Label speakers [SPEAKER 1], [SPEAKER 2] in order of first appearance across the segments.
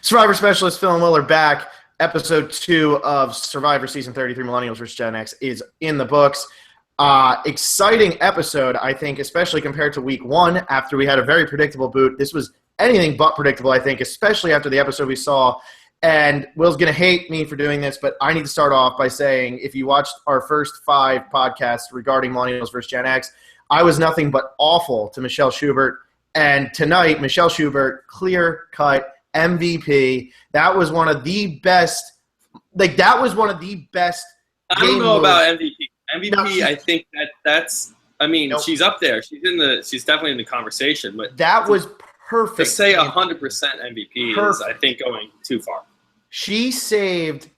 [SPEAKER 1] Survivor Specialist Phil and Will are back. Episode 2 of Survivor Season 33, Millennials vs. Gen X, is in the books. Exciting episode, I think, especially compared to week 1 after we had a very predictable boot. This was anything but predictable, I think, especially after the episode we saw. And Will's going to hate me for doing this, but I need to start off by saying if you watched our first 5 podcasts regarding Millennials vs. Gen X, I was nothing but awful to Michele Schubert. And tonight, Michele Schubert, clear-cut MVP. That was one of the best. Like, that was one of the best.
[SPEAKER 2] I don't know about MVP. MVP, no, I think that's. I mean,
[SPEAKER 1] nope.
[SPEAKER 2] She's up there. She's definitely in the conversation. But
[SPEAKER 1] that was perfect.
[SPEAKER 2] To say 100% MVP is, I think, going too far.
[SPEAKER 1] She saved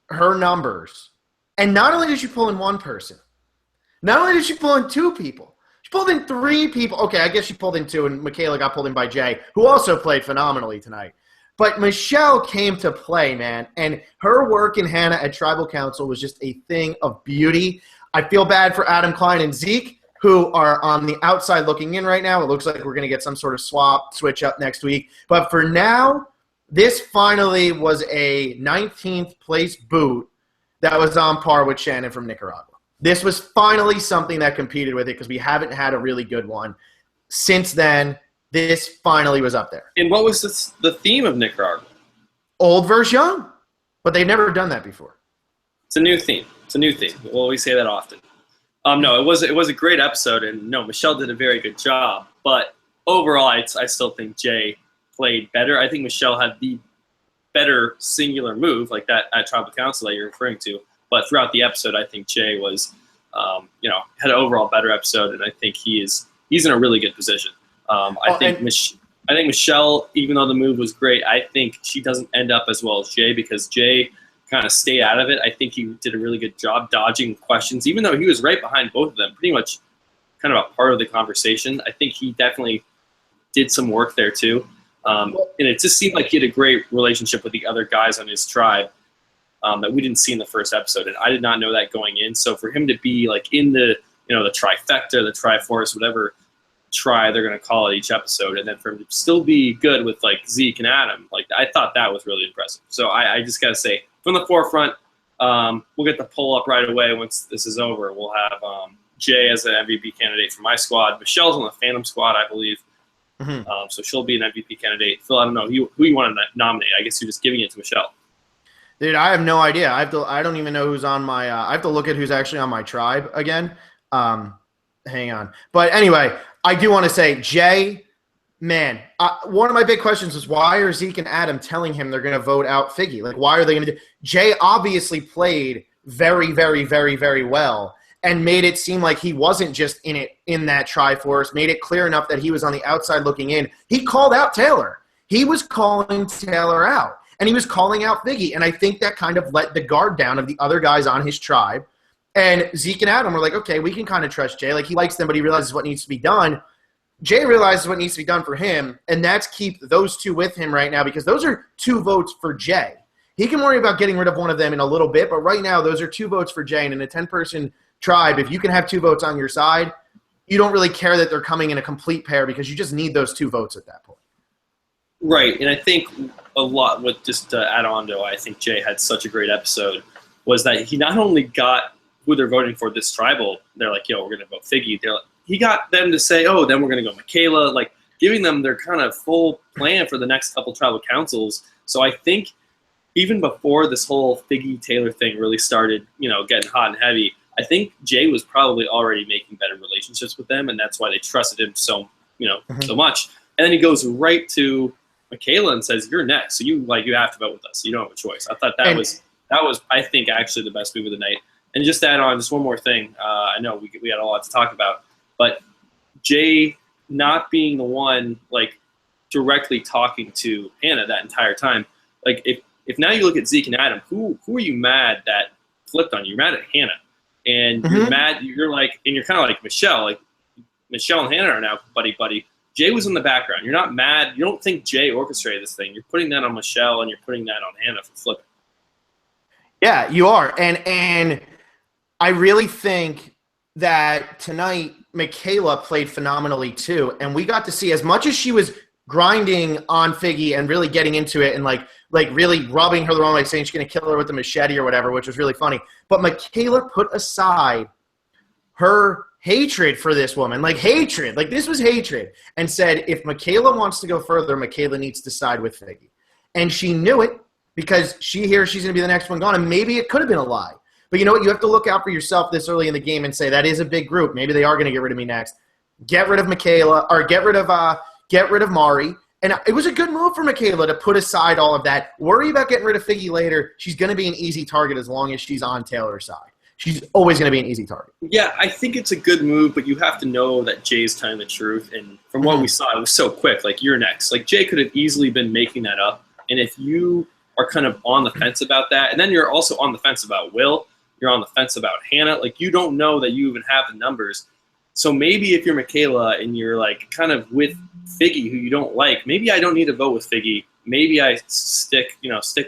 [SPEAKER 1] her numbers, and not only did she pull in one person, not only did she pull in 2 people. Pulled in 3 people. Okay, I guess she pulled in 2, and Michele got pulled in by Jay, who also played phenomenally tonight. But Michele came to play, man, and her work in Hannah at Tribal Council was just a thing of beauty. I feel bad for Adam, Klein, and Zeke, who are on the outside looking in right now. It looks like we're going to get some sort of switch up next week. But for now, this finally was a 19th place boot that was on par with Shannon from Nicaragua. This was finally something that competed with it because we haven't had a really good one. Since then, this finally was up there.
[SPEAKER 2] And what was the theme of Nicaragua?
[SPEAKER 1] Old versus young. But they've never done that before.
[SPEAKER 2] It's a new theme. Well, we say that often. No, it was a great episode, and no, Michele did a very good job. But overall, I still think Jay played better. I think Michele had the better singular move, like that at Tribal Council that you're referring to. But throughout the episode, I think Jay was, had an overall better episode, and I think he's in a really good position. I think Michele, even though the move was great, I think she doesn't end up as well as Jay because Jay kind of stayed out of it. I think he did a really good job dodging questions, even though he was right behind both of them, pretty much kind of a part of the conversation. I think he definitely did some work there too, and it just seemed like he had a great relationship with the other guys on his tribe. That we didn't see in the first episode, and I did not know that going in. So for him to be like in the the trifecta, the Triforce, whatever try they're going to call it each episode, and then for him to still be good with like Zeke and Adam, like I thought that was really impressive. So I just got to say, from the forefront, we'll get the poll up right away once this is over. We'll have Jay as an MVP candidate for my squad. Michelle's on the Phantom squad, I believe. Mm-hmm. So she'll be an MVP candidate. Phil, I don't know who you want to nominate. I guess you're just giving it to Michele.
[SPEAKER 1] Dude, I have no idea. I don't even know who's on my I have to look at who's actually on my tribe again. Hang on. But anyway, I do want to say, Jay, man, one of my big questions is why are Zeke and Adam telling him they're going to vote out Figgy? Like, why are they going to do – Jay obviously played very, very, very, very well and made it seem like he wasn't just in that Triforce, made it clear enough that he was on the outside looking in. He called out Taylor. He was calling Taylor out. And he was calling out Figgy. And I think that kind of let the guard down of the other guys on his tribe. And Zeke and Adam were like, okay, we can kind of trust Jay. Like, he likes them, but he realizes what needs to be done. Jay realizes what needs to be done for him, and that's keep those 2 with him right now because those are 2 votes for Jay. He can worry about getting rid of one of them in a little bit, but right now those are 2 votes for Jay. And in a 10-person tribe, if you can have 2 votes on your side, you don't really care that they're coming in a complete pair because you just need those 2 votes at that point.
[SPEAKER 2] Right, and I think a lot with just to add on to I think Jay had such a great episode was that he not only got who they're voting for this tribal, they're like, yo, we're going to vote Figgy. He got them to say, oh, then we're going to go Michele, like giving them their kind of full plan for the next couple tribal councils. So I think even before this whole Figgy-Taylor thing really started, getting hot and heavy, I think Jay was probably already making better relationships with them, and that's why they trusted him so much. And then he goes right to Michele and says, "You're next, so you have to vote with us. You don't have a choice." I thought that was I think actually the best move of the night. And just to add on, just one more thing. I know we had a lot to talk about, but Jay not being the one like directly talking to Hannah that entire time. Like if now you look at Zeke and Adam, who are you mad that flipped on you? You're mad at Hannah, and you're mad. You're like, and you're kind of like Michele. Like Michele and Hannah are now buddy. Jay was in the background. You're not mad. You don't think Jay orchestrated this thing. You're putting that on Michele and you're putting that on Hannah for flipping.
[SPEAKER 1] Yeah, you are. And I really think that tonight Michele played phenomenally too. And we got to see, as much as she was grinding on Figgy and really getting into it and like really rubbing her the wrong way, saying she's going to kill her with the machete or whatever, which was really funny. But Michele put aside her hatred for this woman, like hatred, like this was hatred, and said if Michele wants to go further, Michele needs to side with Figgy. And she knew it because she hears she's going to be the next one gone, and maybe it could have been a lie. But you know what? You have to look out for yourself this early in the game and say that is a big group. Maybe they are going to get rid of me next. Get rid of Michele, or get rid of Mari. And it was a good move for Michele to put aside all of that. Worry about getting rid of Figgy later. She's going to be an easy target as long as she's on Taylor's side. She's always going to be an easy target.
[SPEAKER 2] Yeah, I think it's a good move, but you have to know that Jay's telling the truth. And from what we saw, it was so quick. Like, you're next. Like, Jay could have easily been making that up. And if you are kind of on the fence about that, and then you're also on the fence about Will, you're on the fence about Hannah, like, you don't know that you even have the numbers. So maybe if you're Michele and you're, like, kind of with Figgy, who you don't like, maybe I don't need to vote with Figgy. Maybe I stick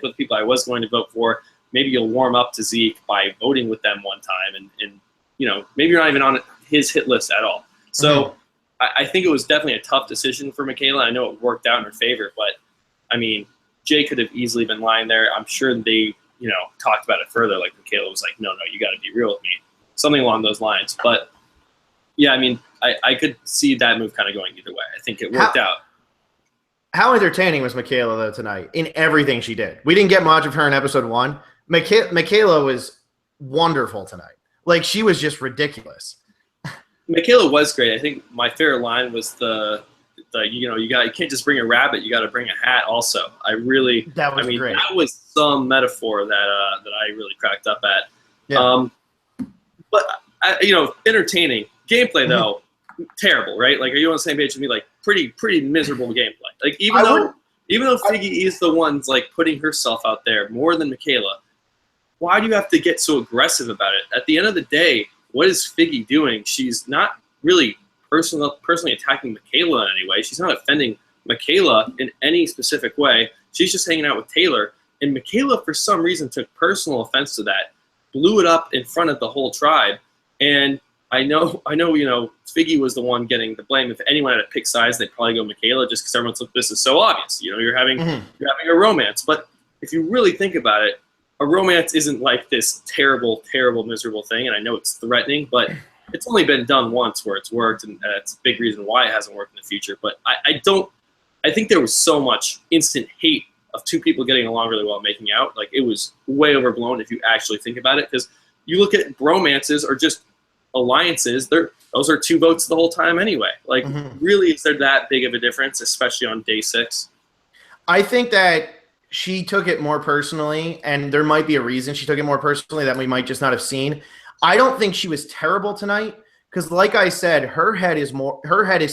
[SPEAKER 2] with people I was going to vote for. Maybe you'll warm up to Zeke by voting with them one time, and maybe you're not even on his hit list at all. So I think it was definitely a tough decision for Michele. I know it worked out in her favor, but, I mean, Jay could have easily been lying there. I'm sure they, talked about it further. Like, Michele was like, no, you got to be real with me. Something along those lines. But, yeah, I mean, I could see that move kind of going either way. I think it worked out.
[SPEAKER 1] How entertaining was Michele, though, tonight in everything she did? We didn't get much of her in episode 1. Michele was wonderful tonight. Like, she was just ridiculous.
[SPEAKER 2] Michele was great. I think my favorite line was you can't just bring a rabbit, you got to bring a hat also. Great. That was some metaphor that I really cracked up at. Yeah. Entertaining. Gameplay, though, terrible, right? Like, are you on the same page with me? Like, pretty miserable gameplay. Like, even though Figgy is the one's, like, putting herself out there more than Michele, why do you have to get so aggressive about it? At the end of the day, what is Figgy doing? She's not really personally attacking Michele in any way. She's not offending Michele in any specific way. She's just hanging out with Taylor. And Michele, for some reason, took personal offense to that, blew it up in front of the whole tribe. And I know, Figgy was the one getting the blame. If anyone had to pick sides, they'd probably go Michele, just because everyone's like, this is so obvious. You're having a romance. But if you really think about it, a romance isn't like this terrible, terrible, miserable thing. And I know it's threatening, but it's only been done once where it's worked, and that's a big reason why it hasn't worked in the future. But I think there was so much instant hate of two people getting along really well making out. Like, it was way overblown if you actually think about it, because you look at romances or just alliances, those are 2 votes the whole time anyway. Like, really, is there that big of a difference, especially on day 6?
[SPEAKER 1] I think that she took it more personally, and there might be a reason she took it more personally that we might just not have seen. I don't think she was terrible tonight because, like I said, her head is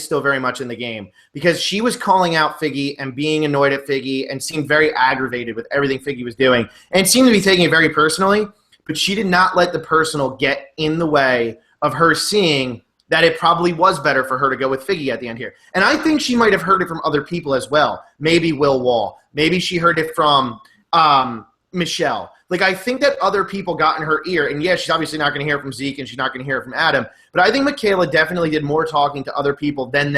[SPEAKER 1] still very much in the game, because she was calling out Figgy and being annoyed at Figgy and seemed very aggravated with everything Figgy was doing and seemed to be taking it very personally, but she did not let the personal get in the way of her seeing that it probably was better for her to go with Figgy at the end here. And I think she might have heard it from other people as well. Maybe Will Wall. Maybe she heard it from Michele. Like, I think that other people got in her ear. And, yeah, she's obviously not going to hear it from Zeke, and she's not going to hear it from Adam. But I think Michele definitely did more talking to other people than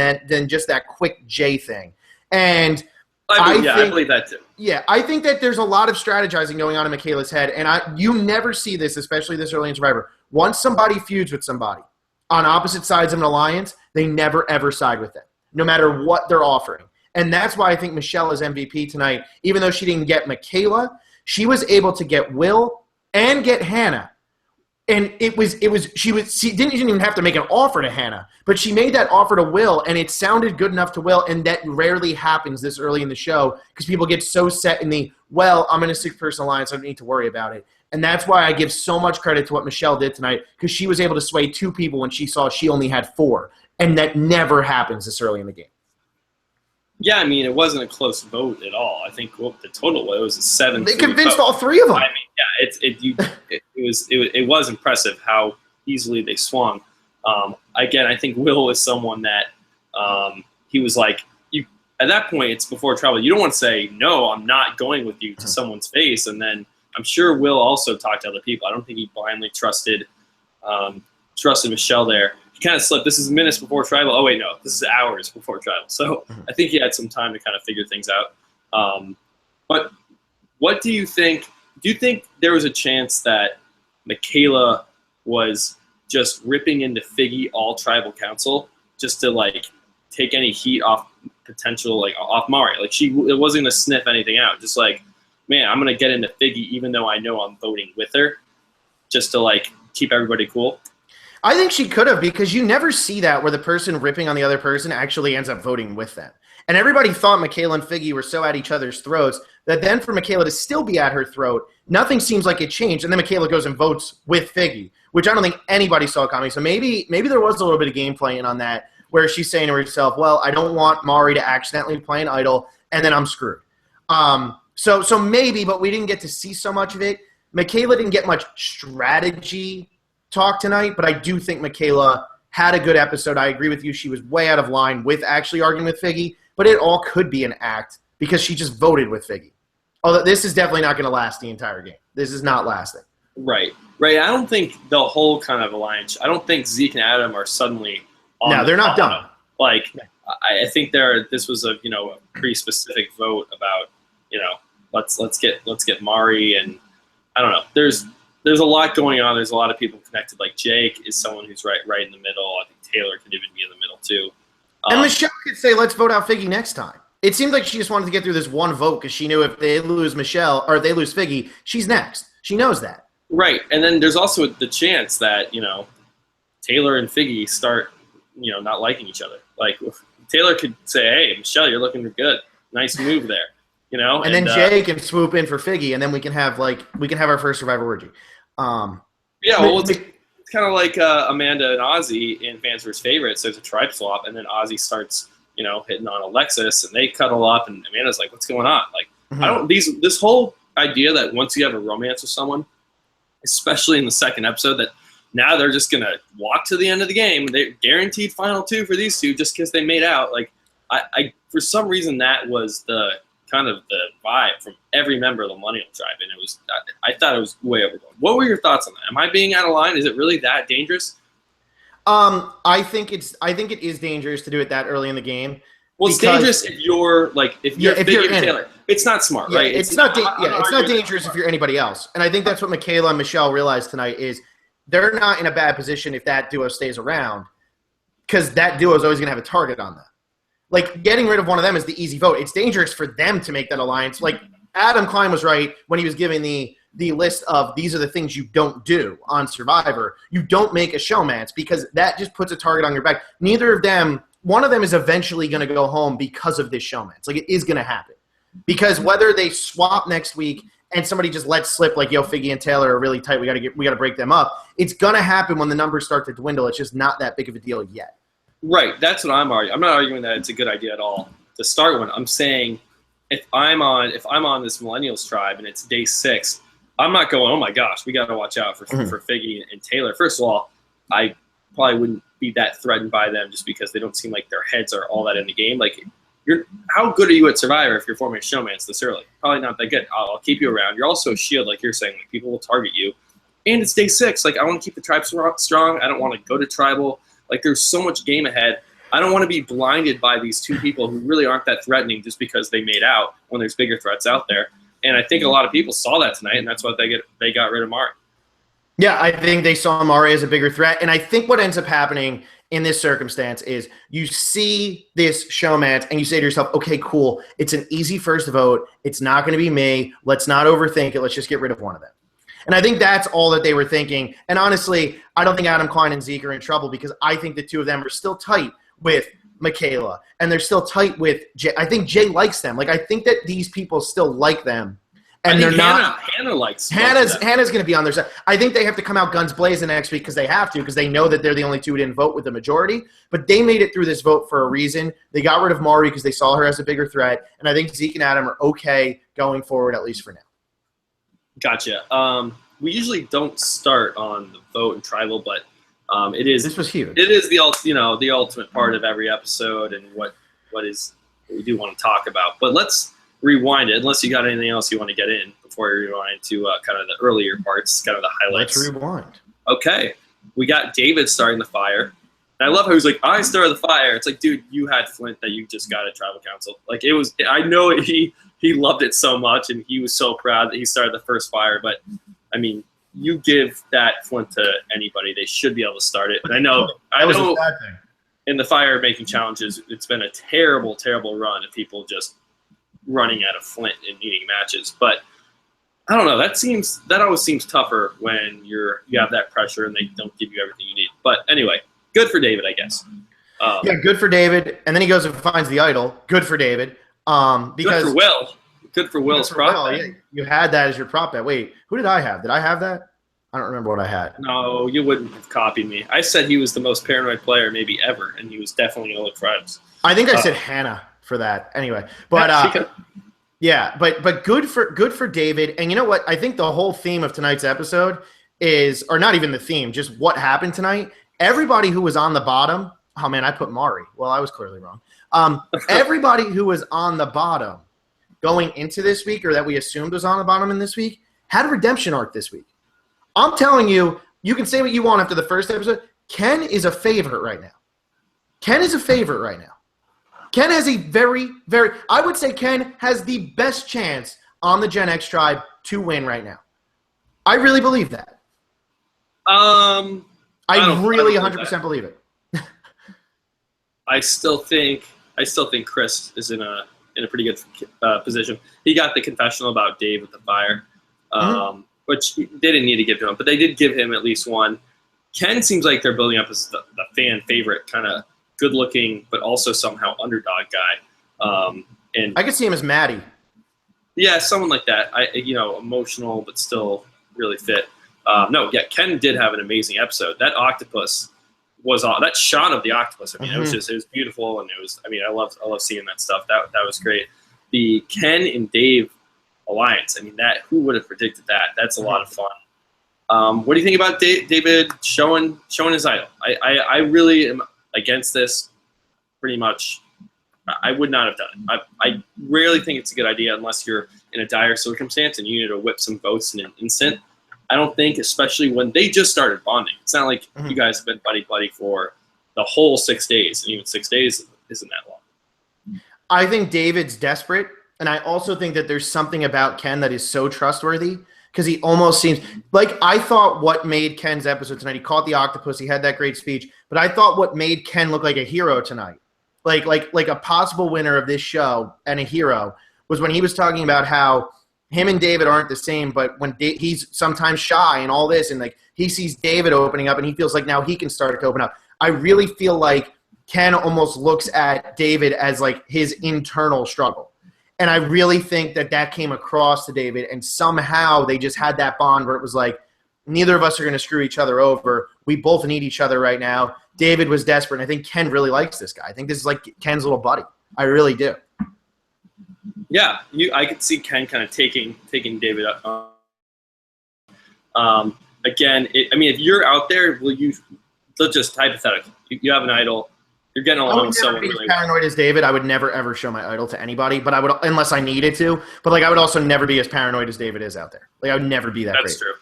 [SPEAKER 1] just that quick Jay thing. And I believe that too. Yeah, I think that there's a lot of strategizing going on in Michele's head. And you never see this, especially this early in Survivor. Once somebody feuds with somebody on opposite sides of an alliance, they never, ever side with them, no matter what they're offering. And that's why I think Michele is MVP tonight. Even though she didn't get Michele, she was able to get Will and get Hannah. And she didn't even have to make an offer to Hannah, but she made that offer to Will, and it sounded good enough to Will, and that rarely happens this early in the show because people get so set in I'm in a 6-person alliance, I don't need to worry about it. And that's why I give so much credit to what Michele did tonight, because she was able to sway 2 people when she saw she only had 4, and that never happens this early in the game.
[SPEAKER 2] Yeah, I mean, it wasn't a close vote at all. I think the total was a 7.
[SPEAKER 1] They convinced all 3 of them.
[SPEAKER 2] I mean, yeah, it was impressive how easily they swung. Again, I think Will is someone that he was like, at that point, it's before travel. You don't want to say, no, I'm not going with you to someone's face. And then I'm sure Will also talked to other people. I don't think he blindly trusted Michele there. he kind of slipped. This is minutes before tribal. Oh wait, no, this is hours before tribal. So I think he had some time to kind of figure things out. But what do you think? Do you think there was a chance that Michele was just ripping into Figgy all tribal council just to like take any heat off potential, like off Mari? Like it wasn't gonna sniff anything out. Just like, man, I'm gonna get into Figgy even though I know I'm voting with her, just to like keep everybody cool.
[SPEAKER 1] I think she could have, because you never see that where the person ripping on the other person actually ends up voting with them. And everybody thought Michele and Figgy were so at each other's throats that then for Michele to still be at her throat, nothing seems like it changed. And then Michele goes and votes with Figgy, which I don't think anybody saw coming. So maybe there was a little bit of game playing on that, where she's saying to herself, well, I don't want Mari to accidentally play an idol, and then I'm screwed. So maybe, but we didn't get to see so much of it. Michele didn't get much strategy talk tonight, but I do think Michele had a good episode. I agree with you. She was way out of line with actually arguing with Figgy, but it all could be an act because she just voted with Figgy. Although this is definitely not going to last the entire game. This is not lasting.
[SPEAKER 2] Right. I don't think the whole kind of alliance, I don't think Zeke and Adam are suddenly on. No,
[SPEAKER 1] they're not done.
[SPEAKER 2] Like, I think this was a pretty specific vote about, let's get Mari, and I don't know. There's a lot going on. There's a lot of people connected. Like Jake is someone who's right in the middle. I think Taylor could even be in the middle too.
[SPEAKER 1] And Michele could say, let's vote out Figgy next time. It seemed like she just wanted to get through this one vote because she knew if they lose Michele or if they lose Figgy, she's next. She knows that. Right.
[SPEAKER 2] And then there's also the chance that, Taylor and Figgy start, not liking each other. Like Taylor could say, hey, Michele, you're looking good. Nice move there.
[SPEAKER 1] And then Jay can swoop in for Figgy, and then we can have our first Survivor orgy.
[SPEAKER 2] It's kind of like Amanda and Ozzy in Fans vs. Favorites. There's a tribe swap, and then Ozzy starts, hitting on Alexis, and they cuddle up, and Amanda's like, "What's going on?" Like, this whole idea that once you have a romance with someone, especially in the second episode, that now they're just gonna walk to the end of the game. They're guaranteed final two for these two just because they made out. Like, I for some reason that was the kind of the vibe from every member of the Millennial tribe, and I thought it was way overblown. What were your thoughts on that? Am I being out of line? Is it really that dangerous?
[SPEAKER 1] I think it is dangerous to do it that early in the game.
[SPEAKER 2] Well, it's dangerous if you're Taylor. It's not smart, right?
[SPEAKER 1] It's not dangerous if you're anybody else. And I think that's what Michele and Michele realized tonight is they're not in a bad position if that duo stays around, because that duo is always going to have a target on them. Like, getting rid of one of them is the easy vote. It's dangerous for them to make that alliance. Like, Adam Klein was right when he was giving the list of these are the things you don't do on Survivor. You don't make a showmance, because that just puts a target on your back. Neither of them, one of them is eventually going to go home because of this showmance. Like, it is going to happen. Because whether they swap next week and somebody just lets slip like, yo, Figgy and Taylor are really tight, we got to break them up, it's going to happen when the numbers start to dwindle. It's just not that big of a deal yet.
[SPEAKER 2] Right, that's what I'm arguing. I'm not arguing that it's a good idea at all to start one. I'm saying if I'm on this Millennials tribe and it's day 6, I'm not going, oh my gosh, we got to watch out for Figgy and Taylor. First of all, I probably wouldn't be that threatened by them just because they don't seem like their heads are all that in the game. Like, how good are you at Survivor if you're forming a showmance this early? Probably not that good. I'll keep you around. You're also a shield, like you're saying. Like, people will target you. And it's day 6. Like, I want to keep the tribe strong. I don't want to go to tribal. Like, there's so much game ahead. I don't want to be blinded by these two people who really aren't that threatening just because they made out when there's bigger threats out there. And I think a lot of people saw that tonight, and that's why they got rid of Mari.
[SPEAKER 1] Yeah, I think they saw Mari as a bigger threat. And I think what ends up happening in this circumstance is you see this showmance and you say to yourself, okay, cool. It's an easy first vote. It's not going to be me. Let's not overthink it. Let's just get rid of one of them. And I think that's all that they were thinking. And honestly, I don't think Adam Klein and Zeke are in trouble, because I think the two of them are still tight with Michele, and they're still tight with Jay. I think Jay likes them. Like, I think that these people still like them. And they're not.
[SPEAKER 2] Hannah likes them.
[SPEAKER 1] Hannah's going to be on their side. I think they have to come out guns blazing next week because they have to, because they know that they're the only two who didn't vote with the majority. But they made it through this vote for a reason. They got rid of Mari because they saw her as a bigger threat. And I think Zeke and Adam are okay going forward, at least for now.
[SPEAKER 2] Gotcha. We usually don't start on the vote and tribal, but it is.
[SPEAKER 1] This was huge.
[SPEAKER 2] It is the ultimate part of every episode, and what we do want to talk about. But let's rewind it. Unless you got anything else you want to get in before we rewind to kind of the earlier parts, kind of the highlights.
[SPEAKER 1] Let's rewind.
[SPEAKER 2] Okay, we got David starting the fire. And I love how he's like, I started the fire. It's like, dude, you had Flint that you just got at tribal council. Like it was, I know he loved it so much, and he was so proud that he started the first fire. But I mean, you give that Flint to anybody, they should be able to start it. And I know in the fire making challenges, it's been a terrible, terrible run of people just running out of Flint and needing matches. But I don't know. That always seems tougher when you have that pressure and they don't give you everything you need. But anyway. Good for David, I guess.
[SPEAKER 1] Yeah, good for David. And then he goes and finds the idol. Good for David. Because
[SPEAKER 2] good for Will. Good for Will's prop bet.
[SPEAKER 1] Yeah, you had that as your prop bet. Wait, who did I have? Did I have that? I don't remember what I had.
[SPEAKER 2] No, you wouldn't have copied me. I said he was the most paranoid player maybe ever, and he was definitely going to look for items.
[SPEAKER 1] I think I said Hannah for that. Anyway, but yeah, but good for David. And you know what? I think the whole theme of tonight's episode is, or not even the theme, just what happened tonight. Everybody who was on the bottom, oh man, I put Mari. Well, I was clearly wrong. Everybody who was on the bottom going into this week, or that we assumed was on the bottom in this week, had a redemption arc this week. I'm telling you, you can say what you want after the first episode. Ken is a favorite right now. Ken is a favorite right now. Ken has a very, very, I would say Ken has the best chance on the Gen X tribe to win right now. I really believe that. I really 100% believe it.
[SPEAKER 2] I still think Chris is in a pretty good position. He got the confessional about Dave with the fire, which they didn't need to give to him, but they did give him at least one. Ken seems like they're building up as the fan favorite, kind of good-looking, but also somehow underdog guy. And
[SPEAKER 1] I could see him as Maddie.
[SPEAKER 2] Yeah, someone like that. Emotional but still really fit. Ken did have an amazing episode. That octopus was that shot of the octopus. I mean, it was beautiful, and I love seeing that stuff. That was great. The Ken and Dave alliance. I mean, who would have predicted that? That's a lot of fun. What do you think about David showing his idol? I really am against this. Pretty much, I would not have done it. I rarely think it's a good idea unless you're in a dire circumstance and you need to whip some votes in an instant. I don't think, especially when they just started bonding. It's not like you guys have been buddy for the whole 6 days, and even 6 days isn't that long.
[SPEAKER 1] I think David's desperate, and I also think that there's something about Ken that is so trustworthy, because he almost seems like, I thought what made Ken's episode tonight, he caught the octopus, he had that great speech, but I thought what made Ken look like a hero tonight, like a possible winner of this show and a hero, was when he was talking about how him and David aren't the same, but when he's sometimes shy and all this, and like he sees David opening up and he feels like now he can start to open up. I really feel like Ken almost looks at David as like his internal struggle. And I really think that came across to David, and somehow they just had that bond where it was like, neither of us are going to screw each other over. We both need each other right now. David was desperate, and I think Ken really likes this guy. I think this is like Ken's little buddy. I really do.
[SPEAKER 2] Yeah, I could see Ken kind of taking David up. Again, if you're out there, just hypothetical. You have an idol. You're getting along with someone really well.
[SPEAKER 1] Paranoid as David, I would never ever show my idol to anybody, but I would, unless I needed to. But like, I would also never be as paranoid as David is out there. Like, I would never be that.
[SPEAKER 2] That's true.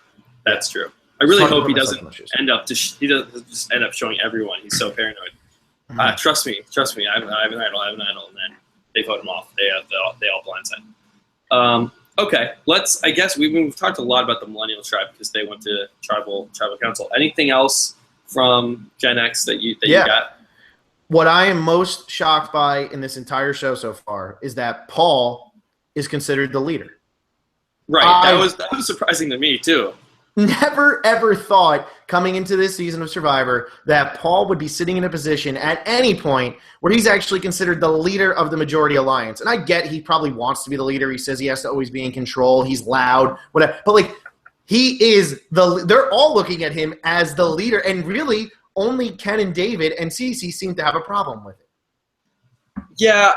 [SPEAKER 2] That's true. I really hope he doesn't end up just end up showing everyone he's so paranoid. Trust me. I have an idol, and then they vote him off. They all blindside. Okay, I guess we've talked a lot about the Millennial tribe because they went to tribal council. Anything else from Gen X that you got?
[SPEAKER 1] What I am most shocked by in this entire show so far is that Paul is considered the leader.
[SPEAKER 2] Right, that was surprising to me too.
[SPEAKER 1] Never ever thought coming into this season of Survivor that Paul would be sitting in a position at any point where he's actually considered the leader of the majority alliance. And I get he probably wants to be the leader. He says he has to always be in control. He's loud, whatever. But like, he is they're all looking at him as the leader, and really only Ken and David and Cece seem to have a problem with it.
[SPEAKER 2] Yeah,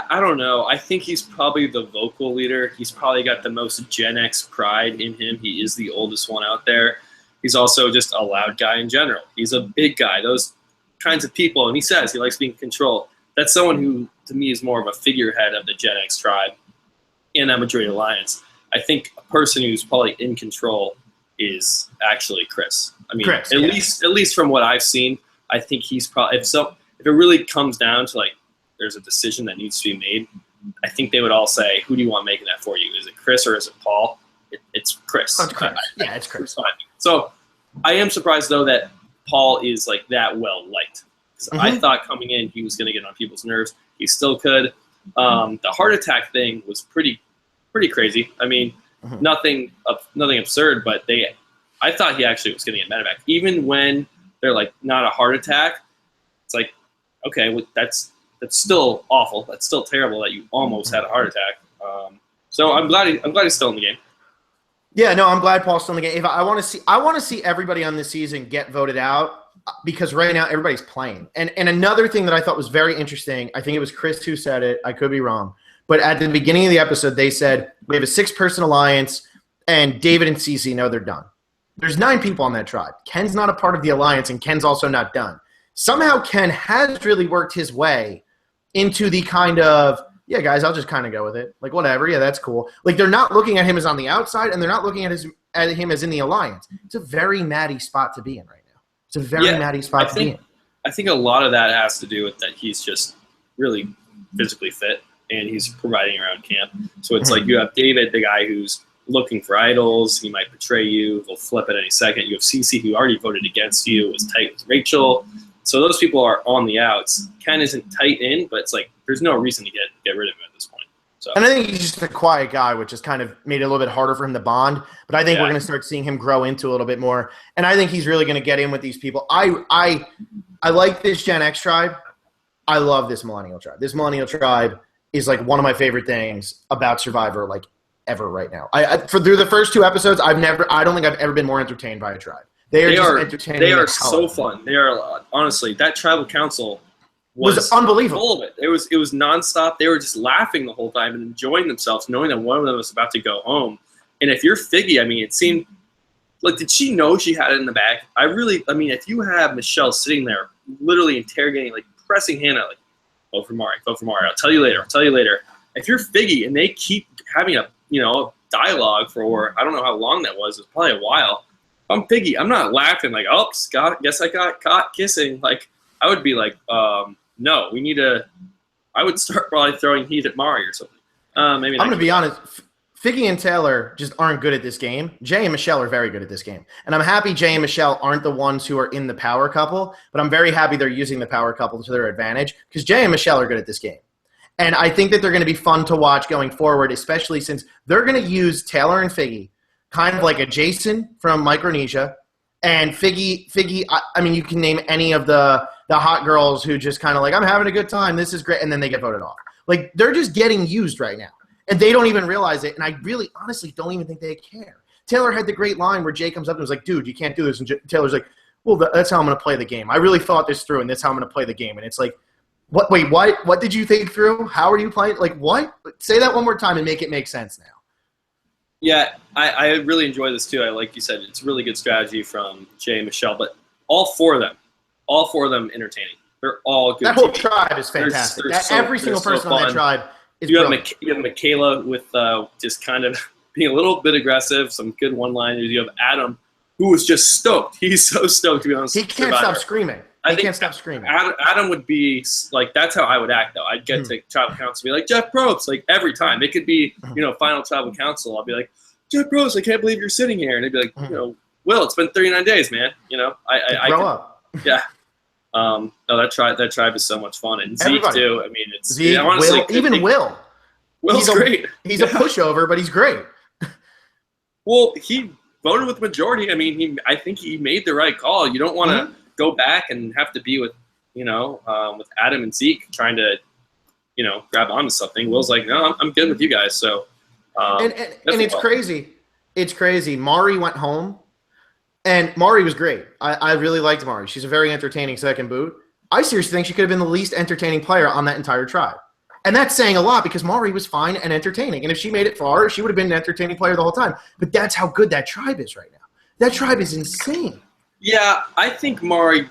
[SPEAKER 2] I don't know. I think he's probably the vocal leader. He's probably got the most Gen X pride in him. He is the oldest one out there. He's also just a loud guy in general. He's a big guy. Those kinds of people, and he says he likes being in control. That's someone who, to me, is more of a figurehead of the Gen X tribe in that majority alliance. I think a person who's probably in control is actually Chris. I mean, Chris, at least from what I've seen, I think he's probably if it really comes down to like there's a decision that needs to be made, I think they would all say, who do you want making that for you? Is it Chris or is it Paul? It's Chris.
[SPEAKER 1] Oh, it's Chris. Yeah, it's Chris.
[SPEAKER 2] So I am surprised though that Paul is like that well liked. Because I thought coming in he was going to get on people's nerves. He still could. The heart attack thing was pretty crazy. I mean, nothing absurd, but I thought he actually was going to get medevac. Even when they're like not a heart attack, it's like, okay, well, that's still awful. That's still terrible that you almost had a heart attack. So I'm glad he's still in the game.
[SPEAKER 1] Yeah, no, I'm glad Paul's still in the game. If I want to see everybody on this season get voted out because right now everybody's playing. And another thing that I thought was very interesting, I think it was Chris who said it. I could be wrong. But at the beginning of the episode, they said, we have a 6-person alliance, and David and Cece know they're done. There's 9 people on that tribe. Ken's not a part of the alliance, and Ken's also not done. Somehow Ken has really worked his way into the kind of, yeah, guys, I'll just kind of go with it. Like, whatever, yeah, that's cool. Like, they're not looking at him as on the outside, and they're not looking at him as in the alliance. It's a very Maddie spot to be in right now. It's a very Maddie spot to be in.
[SPEAKER 2] I think a lot of that has to do with that he's just really physically fit. And he's providing around camp. So it's like you have David, the guy who's looking for idols. He might betray you. He'll flip at any second. You have Cece, who already voted against you. It was tight with Rachel. So those people are on the outs. Ken isn't tight in, but it's like there's no reason to get rid of him at this point. So.
[SPEAKER 1] And I think he's just a quiet guy, which has kind of made it a little bit harder for him to bond. But I think we're going to start seeing him grow into a little bit more. And I think he's really going to get in with these people. I like this Gen X tribe. I love this Millennial tribe. This Millennial tribe is like one of my favorite things about Survivor, like ever right now. Through the first 2 episodes, I don't think I've ever been more entertained by a tribe. They are entertaining.
[SPEAKER 2] They are so fun. They are honestly that tribal council was
[SPEAKER 1] unbelievable.
[SPEAKER 2] Full of it. It was nonstop. They were just laughing the whole time and enjoying themselves, knowing that one of them was about to go home. And if you're Figgy, I mean, it seemed like did she know she had it in the bag? I mean, if you have Michele sitting there, literally interrogating, like pressing Hannah, like. Vote for Mari. I'll tell you later. If you're Figgy and they keep having a dialogue for I don't know how long that was. It's probably a while. If I'm Figgy, I'm not laughing like, oh, Scott, guess I got caught kissing. Like I would be like, no, we need to. I would start probably throwing heat at Mari or something. Maybe.
[SPEAKER 1] I'm gonna be honest. Figgy and Taylor just aren't good at this game. Jay and Michele are very good at this game. And I'm happy Jay and Michele aren't the ones who are in the power couple, but I'm very happy they're using the power couple to their advantage because Jay and Michele are good at this game. And I think that they're going to be fun to watch going forward, especially since they're going to use Taylor and Figgy kind of like a Jason from Micronesia. And Figgy, I mean, you can name any of the hot girls who just kind of like, I'm having a good time, this is great, and then they get voted off. Like, they're just getting used right now. And they don't even realize it, and I really, honestly, don't even think they care. Taylor had the great line where Jay comes up and was like, dude, you can't do this. And Taylor's like, well, that's how I'm going to play the game. I really thought this through, and that's how I'm going to play the game. And it's like, what? Wait, what did you think through? How are you playing? Like, what? Say that one more time and make it make sense now.
[SPEAKER 2] Yeah, I really enjoy this too. Like you said, it's a really good strategy from Jay and Michele, but all four of them entertaining. They're all good.
[SPEAKER 1] That whole tribe is fantastic. Every single person on that tribe is brilliant.
[SPEAKER 2] You have Michaela with just kind of being a little bit aggressive, some good one-liners. You have Adam, who was just stoked. He's so stoked, to be honest.
[SPEAKER 1] He can't stop screaming. Adam
[SPEAKER 2] would be like, that's how I would act, though. I'd get to tribal council and be like, Jeff Probst, like every time. It could be, final tribal council. I'll be like, Jeff Probst, I can't believe you're sitting here. And they'd be like, Will, it's been 39 days, man. I
[SPEAKER 1] grow up.
[SPEAKER 2] Yeah. No, that tribe is so much fun. And Zeke, too. I mean, it's
[SPEAKER 1] Zeke, honestly, Will.
[SPEAKER 2] Will's great.
[SPEAKER 1] He's a pushover, but he's great.
[SPEAKER 2] Well, he voted with the majority. I mean, I think he made the right call. You don't want to go back and have to be with, with Adam and Zeke trying to, grab onto something. Will's like, no, I'm good with you guys. So,
[SPEAKER 1] and it's crazy. It's crazy. Mari went home, and Mari was great. I really liked Mari. She's a very entertaining second boot. I seriously think she could have been the least entertaining player on that entire tribe. And that's saying a lot because Mari was fine and entertaining. And if she made it far, she would have been an entertaining player the whole time. But that's how good that tribe is right now. That tribe is insane.
[SPEAKER 2] Yeah, I think Mari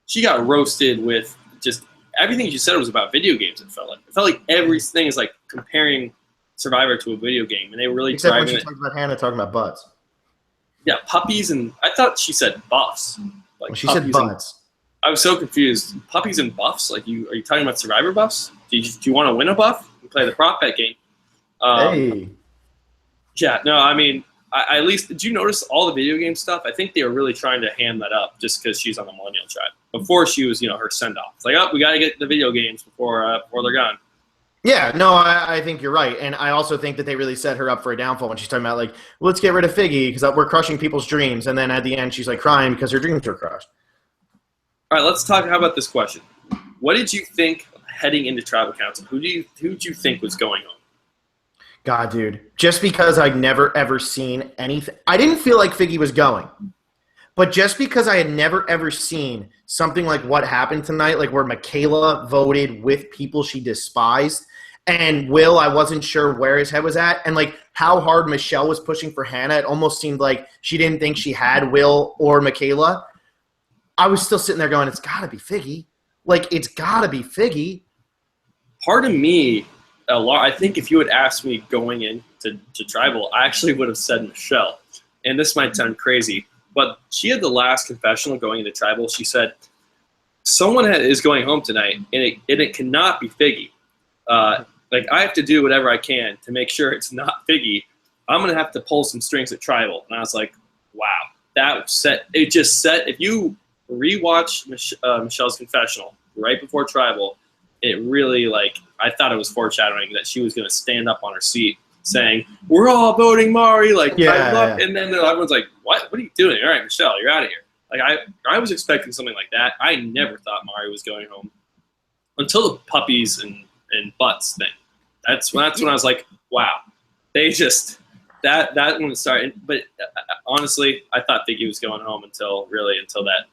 [SPEAKER 2] she got roasted with just everything she said was about video games, it felt like everything is like comparing Survivor to a video game. And they were really
[SPEAKER 1] Except when
[SPEAKER 2] driving
[SPEAKER 1] she talked about Hannah talking about butts.
[SPEAKER 2] Yeah, puppies, and I thought she said buffs. like
[SPEAKER 1] Well, she said butts.
[SPEAKER 2] I was so confused. Puppies and buffs? Like, are you talking about Survivor buffs? Do you want to win a buff? You play the prop bet game.
[SPEAKER 1] Hey.
[SPEAKER 2] Yeah, no, I mean, I at least, did you notice all the video game stuff? I think they were really trying to ham that up just because she's on the Millennial tribe. Before she was, her send-off. It's like, oh, we got to get the video games before they're gone.
[SPEAKER 1] Yeah, no, I think you're right. And I also think that they really set her up for a downfall when she's talking about, like, let's get rid of Figgy because we're crushing people's dreams. And then at the end, she's, like, crying because her dreams were crushed.
[SPEAKER 2] All right, let's talk. How about this question? What did you think heading into tribal council? Who did you think was going home?
[SPEAKER 1] God, dude. Just because I'd never, ever seen anything. I didn't feel like Figgy was going. But just because I had never, ever seen something like what happened tonight, like where Michaela voted with people she despised, and Will, I wasn't sure where his head was at, and like how hard Michele was pushing for Hannah, it almost seemed like she didn't think she had Will or Michaela. I was still sitting there going, it's got to be Figgy. Like, it's got to be Figgy.
[SPEAKER 2] Part of me, I think if you had asked me going into tribal, I actually would have said Michele. And this might sound crazy, but she had the last confessional going into tribal. She said, someone is going home tonight, and it cannot be Figgy. Like, I have to do whatever I can to make sure it's not Figgy. I'm going to have to pull some strings at tribal. And I was like, wow, that set. It just set. If you rewatch Michelle's confessional right before tribal, it really, like, I thought it was foreshadowing that she was going to stand up on her seat saying, we're all voting Mari, like, yeah. And then everyone's like, what are you doing? All right, Michele, you're out of here. Like, I was expecting something like that. I never thought Mari was going home until the puppies and butts thing. That's when I was like, wow. They just, that when it started. But honestly, I thought Figgy was going home until that,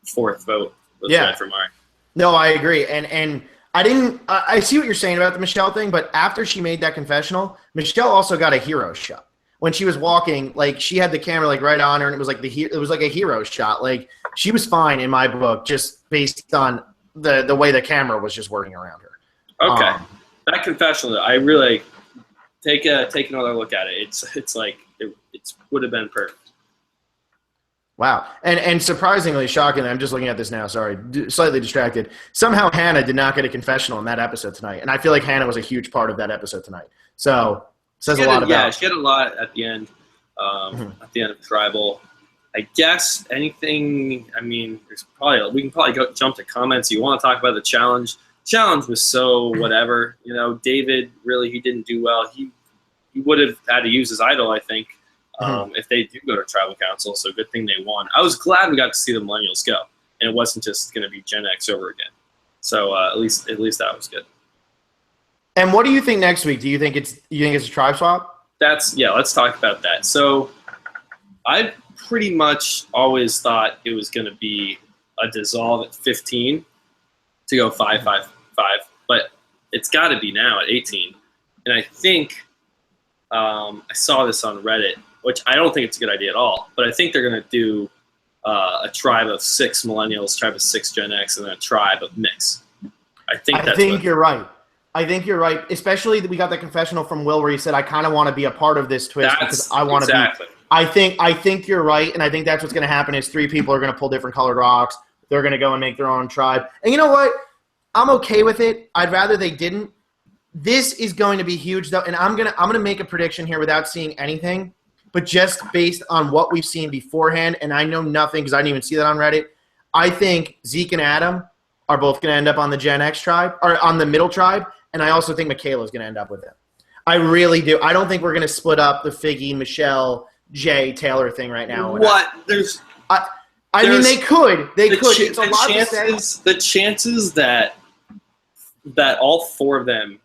[SPEAKER 2] fourth vote was read for Mari.
[SPEAKER 1] No, I agree. And I see what you're saying about the Michele thing, but after she made that confessional, Michele also got a hero shot. When she was walking, like, she had the camera, like, right on her, and it was like a hero shot. Like, she was fine in my book, just based on the way the camera was just working around her.
[SPEAKER 2] Okay. That confessional, I really take another look at it. It's like it would have been perfect.
[SPEAKER 1] Wow. And surprisingly, shockingly, I'm just looking at this now, sorry, slightly distracted. Somehow Hannah did not get a confessional in that episode tonight. And I feel like Hannah was a huge part of that episode tonight. So, says a lot about.
[SPEAKER 2] Yeah, she had a lot at the end, at the end of Tribal. I guess anything, I mean, we can probably jump to comments. You want to talk about the challenge. Challenge was so whatever. David, really, he didn't do well. He would have had to use his idol, I think. If they do go to tribal council, so good thing they won. I was glad we got to see the Millennials go, and it wasn't just going to be Gen X over again. So at least that was good.
[SPEAKER 1] And what do you think next week? Do you think it's a tribe swap?
[SPEAKER 2] Let's talk about that. So I pretty much always thought it was going to be a dissolve at 15 to go 5-5-5, but it's got to be now at 18. And I think I saw this on Reddit, which I don't think it's a good idea at all, but I think they're going to do a tribe of 6 Millennials, tribe of 6 Gen X, and then a tribe of mix. I think
[SPEAKER 1] you're right. I think you're right, especially that we got the confessional from Will where he said, I kind of want to be a part of this twist because I want to be. I think you're right, and I think that's what's going to happen is 3 people are going to pull different colored rocks. They're going to go and make their own tribe. And you know what? I'm okay with it. I'd rather they didn't. This is going to be huge, though, and I'm gonna make a prediction here without seeing anything, but just based on what we've seen beforehand, and I know nothing because I didn't even see that on Reddit. I think Zeke and Adam are both going to end up on the Gen X tribe, or on the middle tribe, and I also think Michaela is going to end up with them. I really do. I don't think we're going to split up the Figgy, Michele, Jay, Taylor thing right now.
[SPEAKER 2] What?
[SPEAKER 1] I mean, they could. It's a lot to say.
[SPEAKER 2] The chances that all 4 of them.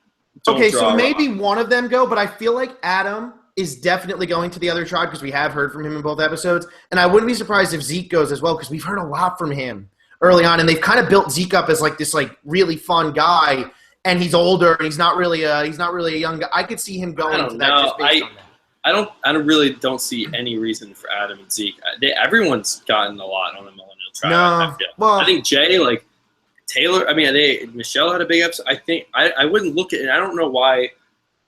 [SPEAKER 1] Okay, so maybe one of them go, but I feel like Adam is definitely going to the other tribe because we have heard from him in both episodes. And I wouldn't be surprised if Zeke goes as well because we've heard a lot from him early on. And they've kind of built Zeke up as like this like really fun guy. And he's older and he's not really a young guy. I could see him going to that just based on that.
[SPEAKER 2] I really don't see any reason for Adam and Zeke. Everyone's gotten a lot on the Millennial tribe. I think Jay, like, Taylor, I mean, Michele had a big episode. I think I wouldn't look at it. I don't know why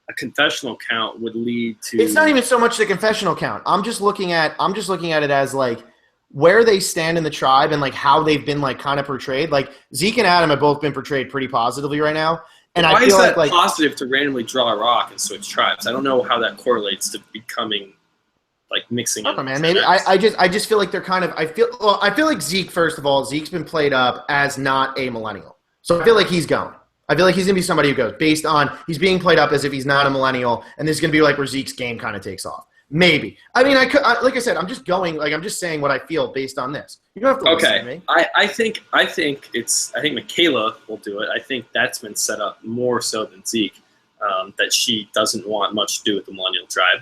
[SPEAKER 2] a confessional count would lead to.
[SPEAKER 1] It's not even so much the confessional count. I'm just looking at it as like where they stand in the tribe and like how they've been like kind of portrayed. Like Zeke and Adam have both been portrayed pretty positively right now. And
[SPEAKER 2] why
[SPEAKER 1] I feel
[SPEAKER 2] is that
[SPEAKER 1] like
[SPEAKER 2] positive to randomly draw a rock and switch tribes? I don't know how that correlates to becoming like mixing.
[SPEAKER 1] I don't know, man. Maybe I just feel like they're kind of. I feel like Zeke. First of all, Zeke's been played up as not a millennial, so I feel like he's going. I feel like he's gonna be somebody who goes based on he's being played up as if he's not a millennial, and this is gonna be like where Zeke's game kind of takes off. Maybe. I mean, like I said, I'm just going. Like I'm just saying what I feel based on this. You don't have to listen to me.
[SPEAKER 2] I think Michele will do it. I think that's been set up more so than Zeke. That she doesn't want much to do with the millennial tribe.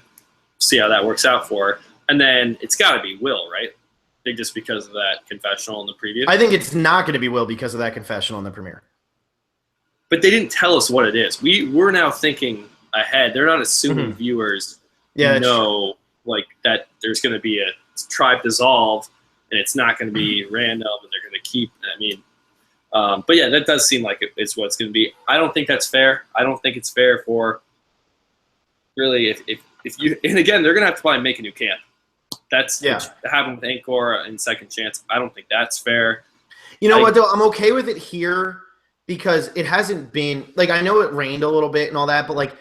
[SPEAKER 2] See how that works out for her. And then it's got to be Will, right? I think just because of that confessional in the preview.
[SPEAKER 1] I think it's not going to be Will because of that confessional in the premiere.
[SPEAKER 2] But they didn't tell us what it is. We're now thinking ahead. They're not assuming viewers know like that there's going to be a tribe dissolve and it's not going to be random and they're going to keep. I mean, but yeah, that does seem like it's what it's going to be. I don't think that's fair. I don't think it's fair for really if you – and again, they're going to have to probably make a new camp. That's what happened with Anchor and Second Chance. I don't think that's fair.
[SPEAKER 1] You know what, though? I'm okay with it here because it hasn't been – like I know it rained a little bit and all that, but like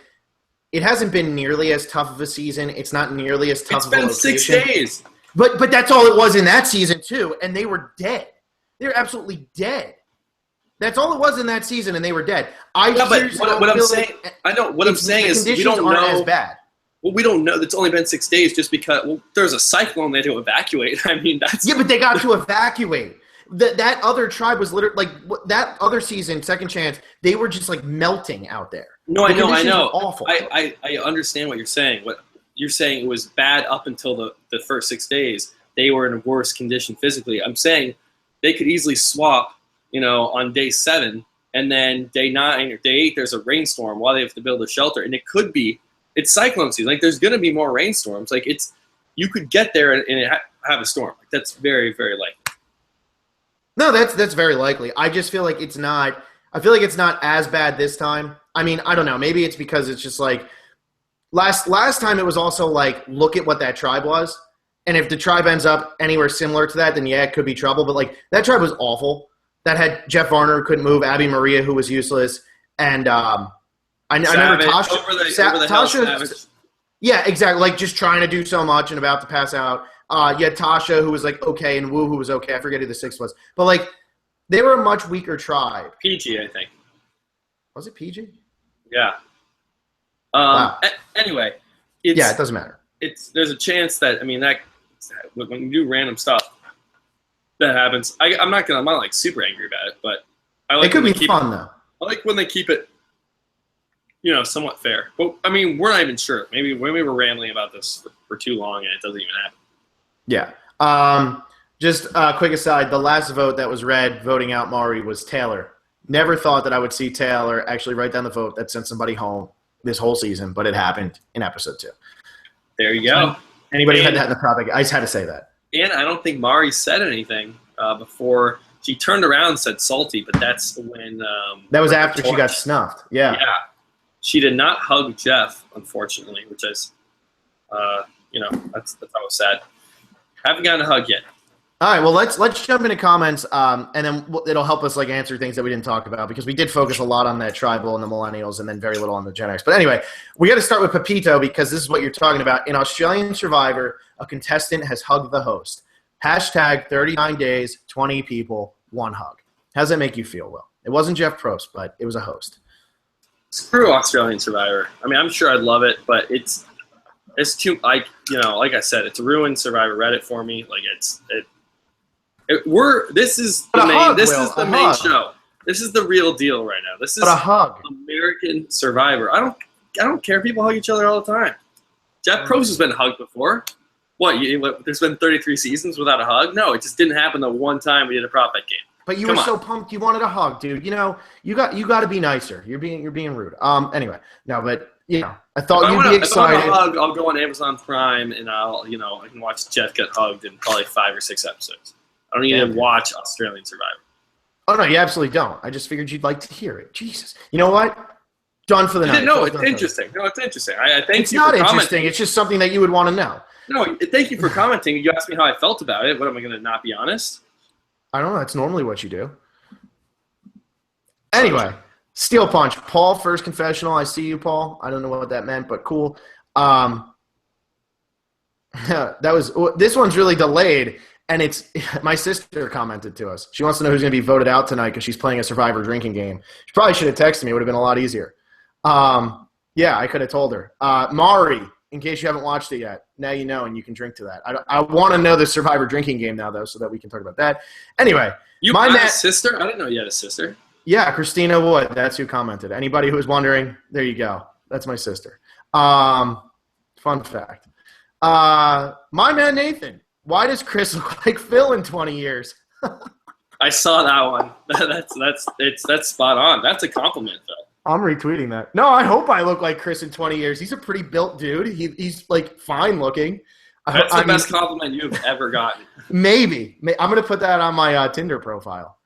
[SPEAKER 1] it hasn't been nearly as tough of a season. It's not nearly as tough of a location.
[SPEAKER 2] It's been 6 days.
[SPEAKER 1] But that's all it was in that season too, and they were dead. They were absolutely dead. That's all it was in that season, and they were dead. I know what I'm saying is we don't know as bad.
[SPEAKER 2] Well, we don't know. It's only been 6 days just because there's a cyclone they had to evacuate. I mean, that's
[SPEAKER 1] but they got to evacuate. That other tribe was literally like that other season, Second Chance. They were just like melting out there.
[SPEAKER 2] No, I know.
[SPEAKER 1] Awful.
[SPEAKER 2] I understand what you're saying. What you're saying, it was bad up until the first 6 days. They were in a worse condition physically. I'm saying they could easily swap. On day 7, and then day 9 or day 8, there's a rainstorm while they have to build a shelter, and it's cyclone season. Like there's going to be more rainstorms. Like you could get there and have a storm. Like that's very, very likely.
[SPEAKER 1] No, that's very likely. I just feel like it's not. I feel like it's not as bad this time. I mean, I don't know. Maybe it's because it's just like last time it was also like look at what that tribe was, and if the tribe ends up anywhere similar to that, then yeah, it could be trouble. But like that tribe was awful. That had Jeff Varner who couldn't move, Abby Maria who was useless, and I remember Tasha. Yeah, exactly. Like just trying to do so much and about to pass out. You had Tasha who was like okay, and Wu who was okay. I forget who the 6th was, but like they were a much weaker tribe.
[SPEAKER 2] PG, I think.
[SPEAKER 1] Was it PG?
[SPEAKER 2] Yeah.
[SPEAKER 1] Wow.
[SPEAKER 2] Anyway,
[SPEAKER 1] it doesn't matter.
[SPEAKER 2] There's a chance that that when you do random stuff. That happens. I'm not like super angry about it, but I like
[SPEAKER 1] it could be fun though.
[SPEAKER 2] I like when they keep it, somewhat fair. But I mean, we're not even sure. Maybe we're rambling about this for too long and it doesn't even happen.
[SPEAKER 1] Yeah. Just a quick aside: the last vote that was read voting out Maury was Taylor. Never thought that I would see Taylor actually write down the vote that sent somebody home this whole season, but it happened in episode 2.
[SPEAKER 2] There you go.
[SPEAKER 1] Anybody had that in the topic? I just had to say that.
[SPEAKER 2] And I don't think Mari said anything before. She turned around and said salty, but that's when
[SPEAKER 1] that was after she got snuffed. Yeah.
[SPEAKER 2] Yeah. She did not hug Jeff, unfortunately, which is, that's how it's sad. Haven't gotten a hug yet.
[SPEAKER 1] All right, well, let's jump into comments, and then it'll help us like answer things that we didn't talk about because we did focus a lot on that tribal and the millennials, and then very little on the Gen X. But anyway, we got to start with Pepito because this is what you're talking about. In Australian Survivor, a contestant has hugged the host. Hashtag 39 days, 20 people, 1 hug. How does that make you feel, Will? It wasn't Jeff Probst, but it was a host.
[SPEAKER 2] Screw Australian Survivor. I mean, I'm sure I'd love it, but it's too like I said, it's ruined Survivor Reddit for me. Like this is the main show. This is the real deal right now. This is
[SPEAKER 1] a hug.
[SPEAKER 2] American Survivor. I don't care if people hug each other all the time. Jeff Probst has been hugged before. There's been 33 seasons without a hug? No, it just didn't happen the one time we did a prop bet game.
[SPEAKER 1] But you were so pumped you wanted a hug, dude. You got to be nicer. You're being rude. Anyway, no, but I thought you'd be excited.
[SPEAKER 2] If I want a hug, I'll go on Amazon Prime and I can watch Jeff get hugged in probably 5 or 6 episodes. I don't even watch Australian Survivor.
[SPEAKER 1] Oh no, you absolutely don't. I just figured you'd like to hear it. Jesus, you know what? Done for the night.
[SPEAKER 2] No, it's interesting. No, it's interesting. I thank
[SPEAKER 1] it's
[SPEAKER 2] you
[SPEAKER 1] not
[SPEAKER 2] for
[SPEAKER 1] interesting.
[SPEAKER 2] commenting.
[SPEAKER 1] It's just something that you would want to know.
[SPEAKER 2] No, thank you for commenting. You asked me how I felt about it. What, am I going to not be honest?
[SPEAKER 1] I don't know. That's normally what you do. Anyway, Steel Punch. Paul, first confessional. I see you, Paul. I don't know what that meant, but cool. This one's really delayed, and it's my sister commented to us. She wants to know who's going to be voted out tonight because she's playing a Survivor drinking game. She probably should have texted me. It would have been a lot easier. Yeah, I could have told her. Mari, in case you haven't watched it yet, now you know, and you can drink to that. I want to know the Survivor drinking game now, though, so that we can talk about that. Anyway.
[SPEAKER 2] You have a sister? I didn't know you had a sister.
[SPEAKER 1] Yeah, Christina Wood. That's who commented. Anybody who was wondering, there you go. That's my sister. Fun fact. My man Nathan. Why does Chris look like Phil in 20 years?
[SPEAKER 2] I saw that one. That's spot on. That's a compliment, though.
[SPEAKER 1] I'm retweeting that. No, I hope I look like Chris in 20 years. He's a pretty built dude. He's like fine looking.
[SPEAKER 2] That's the best compliment you've ever gotten.
[SPEAKER 1] Maybe. I'm going to put that on my Tinder profile.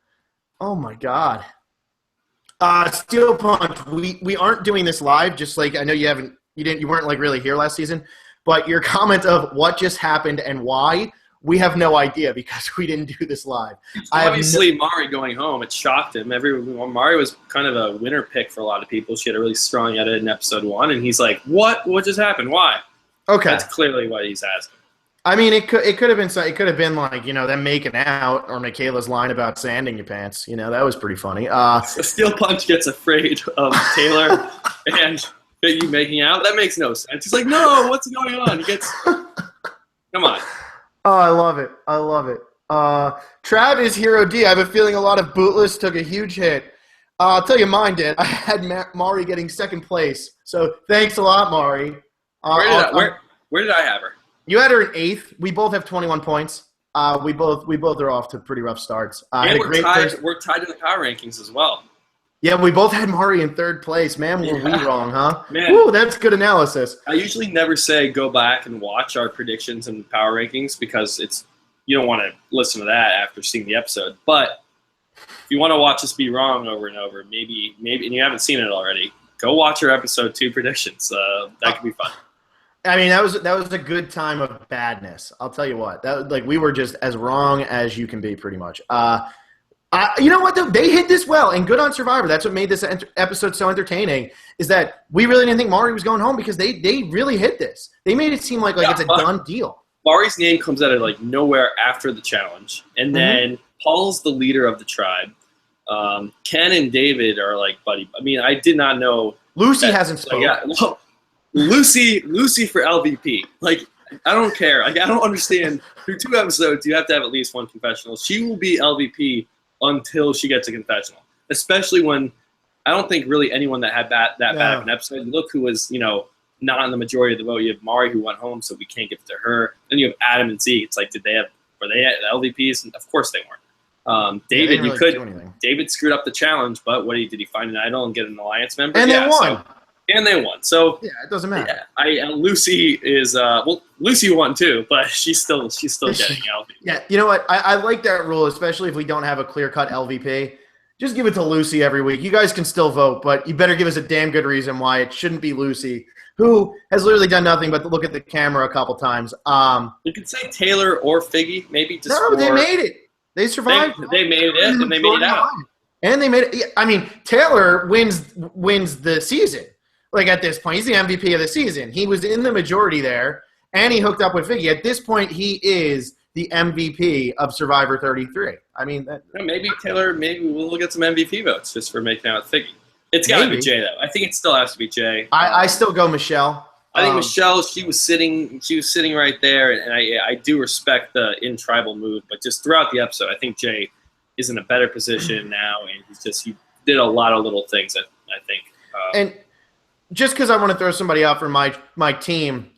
[SPEAKER 1] Oh my God. Steel Punch. We aren't doing this live. Just like I know you weren't like really here last season, but your comment of what just happened and why, we have no idea because we didn't do this live.
[SPEAKER 2] Obviously, Mari going home, it shocked him. Mari was kind of a winner pick for a lot of people. She had a really strong edit in episode 1, and he's like, "What? What just happened? Why?"
[SPEAKER 1] Okay,
[SPEAKER 2] that's clearly what he's asking.
[SPEAKER 1] I mean, it could have been like them making out or Michaela's line about sanding your pants. That was pretty funny.
[SPEAKER 2] Steel Punch gets afraid of Taylor and you making out. That makes no sense. He's like, "No, what's going on?" He gets, come on.
[SPEAKER 1] Oh, I love it. Trav is Hero D. I have a feeling a lot of bootless took a huge hit. I'll tell you mine did. I had Mari getting second place. So thanks a lot, Mari.
[SPEAKER 2] Where did I have her?
[SPEAKER 1] You had her in 8th. We both have 21 points. We both are off to pretty rough starts.
[SPEAKER 2] And we're tied in the power rankings as well.
[SPEAKER 1] Yeah, we both had Mari in 3rd place. Man, were we wrong, huh?
[SPEAKER 2] Man.
[SPEAKER 1] Ooh, that's good analysis.
[SPEAKER 2] I usually never say go back and watch our predictions and power rankings because you don't want to listen to that after seeing the episode. But if you want to watch us be wrong over and over, maybe, and you haven't seen it already, go watch our episode 2 predictions. That could be fun.
[SPEAKER 1] I mean, that was a good time of badness. I'll tell you what. We were just as wrong as you can be, pretty much. You know what, though? They hit this well, and good on Survivor. That's what made this episode so entertaining, is that we really didn't think Mari was going home because they really hit this. They made it seem like it's a done deal.
[SPEAKER 2] Mari's name comes out of nowhere after the challenge, and then Paul's the leader of the tribe. Ken and David are buddy. I mean, I did not know.
[SPEAKER 1] Lucy hasn't spoken.
[SPEAKER 2] Lucy for LVP. I don't care. I don't understand. Through 2 episodes, you have to have at least one confessional. She will be LVP until she gets a confessional, especially when I don't think really anyone that had that bad of an episode. Look who was, not in the majority of the vote. You have Mari who went home, so we can't give it to her. Then you have Adam and Zeke. It's were they LVPs? And of course they weren't. David, David screwed up the challenge, but did he find an idol and get an alliance member?
[SPEAKER 1] And they won.
[SPEAKER 2] And they won. So
[SPEAKER 1] yeah, it doesn't matter.
[SPEAKER 2] Yeah, Lucy is Lucy won too, but she's still getting LVP.
[SPEAKER 1] Yeah, you know what? I like that rule, especially if we don't have a clear-cut LVP. Just give it to Lucy every week. You guys can still vote, but you better give us a damn good reason why it shouldn't be Lucy, who has literally done nothing but look at the camera a couple times.
[SPEAKER 2] You could say Taylor or Figgy, maybe.
[SPEAKER 1] They made it. They survived.
[SPEAKER 2] They made it, and they made it out.
[SPEAKER 1] And they made it. I mean, Taylor wins the season. At this point, he's the MVP of the season. He was in the majority there, and he hooked up with Figgy. At this point, he is the MVP of Survivor 33. I mean,
[SPEAKER 2] maybe Taylor. Maybe we'll get some MVP votes just for making out with Figgy. It's got to be Jay, though. I think it still has to be Jay.
[SPEAKER 1] I still go Michele.
[SPEAKER 2] I think Michele. She was sitting right there, and I do respect the in tribal move, but just throughout the episode, I think Jay is in a better position now, and he did a lot of little things that I think.
[SPEAKER 1] And just because I want to throw somebody out for my team,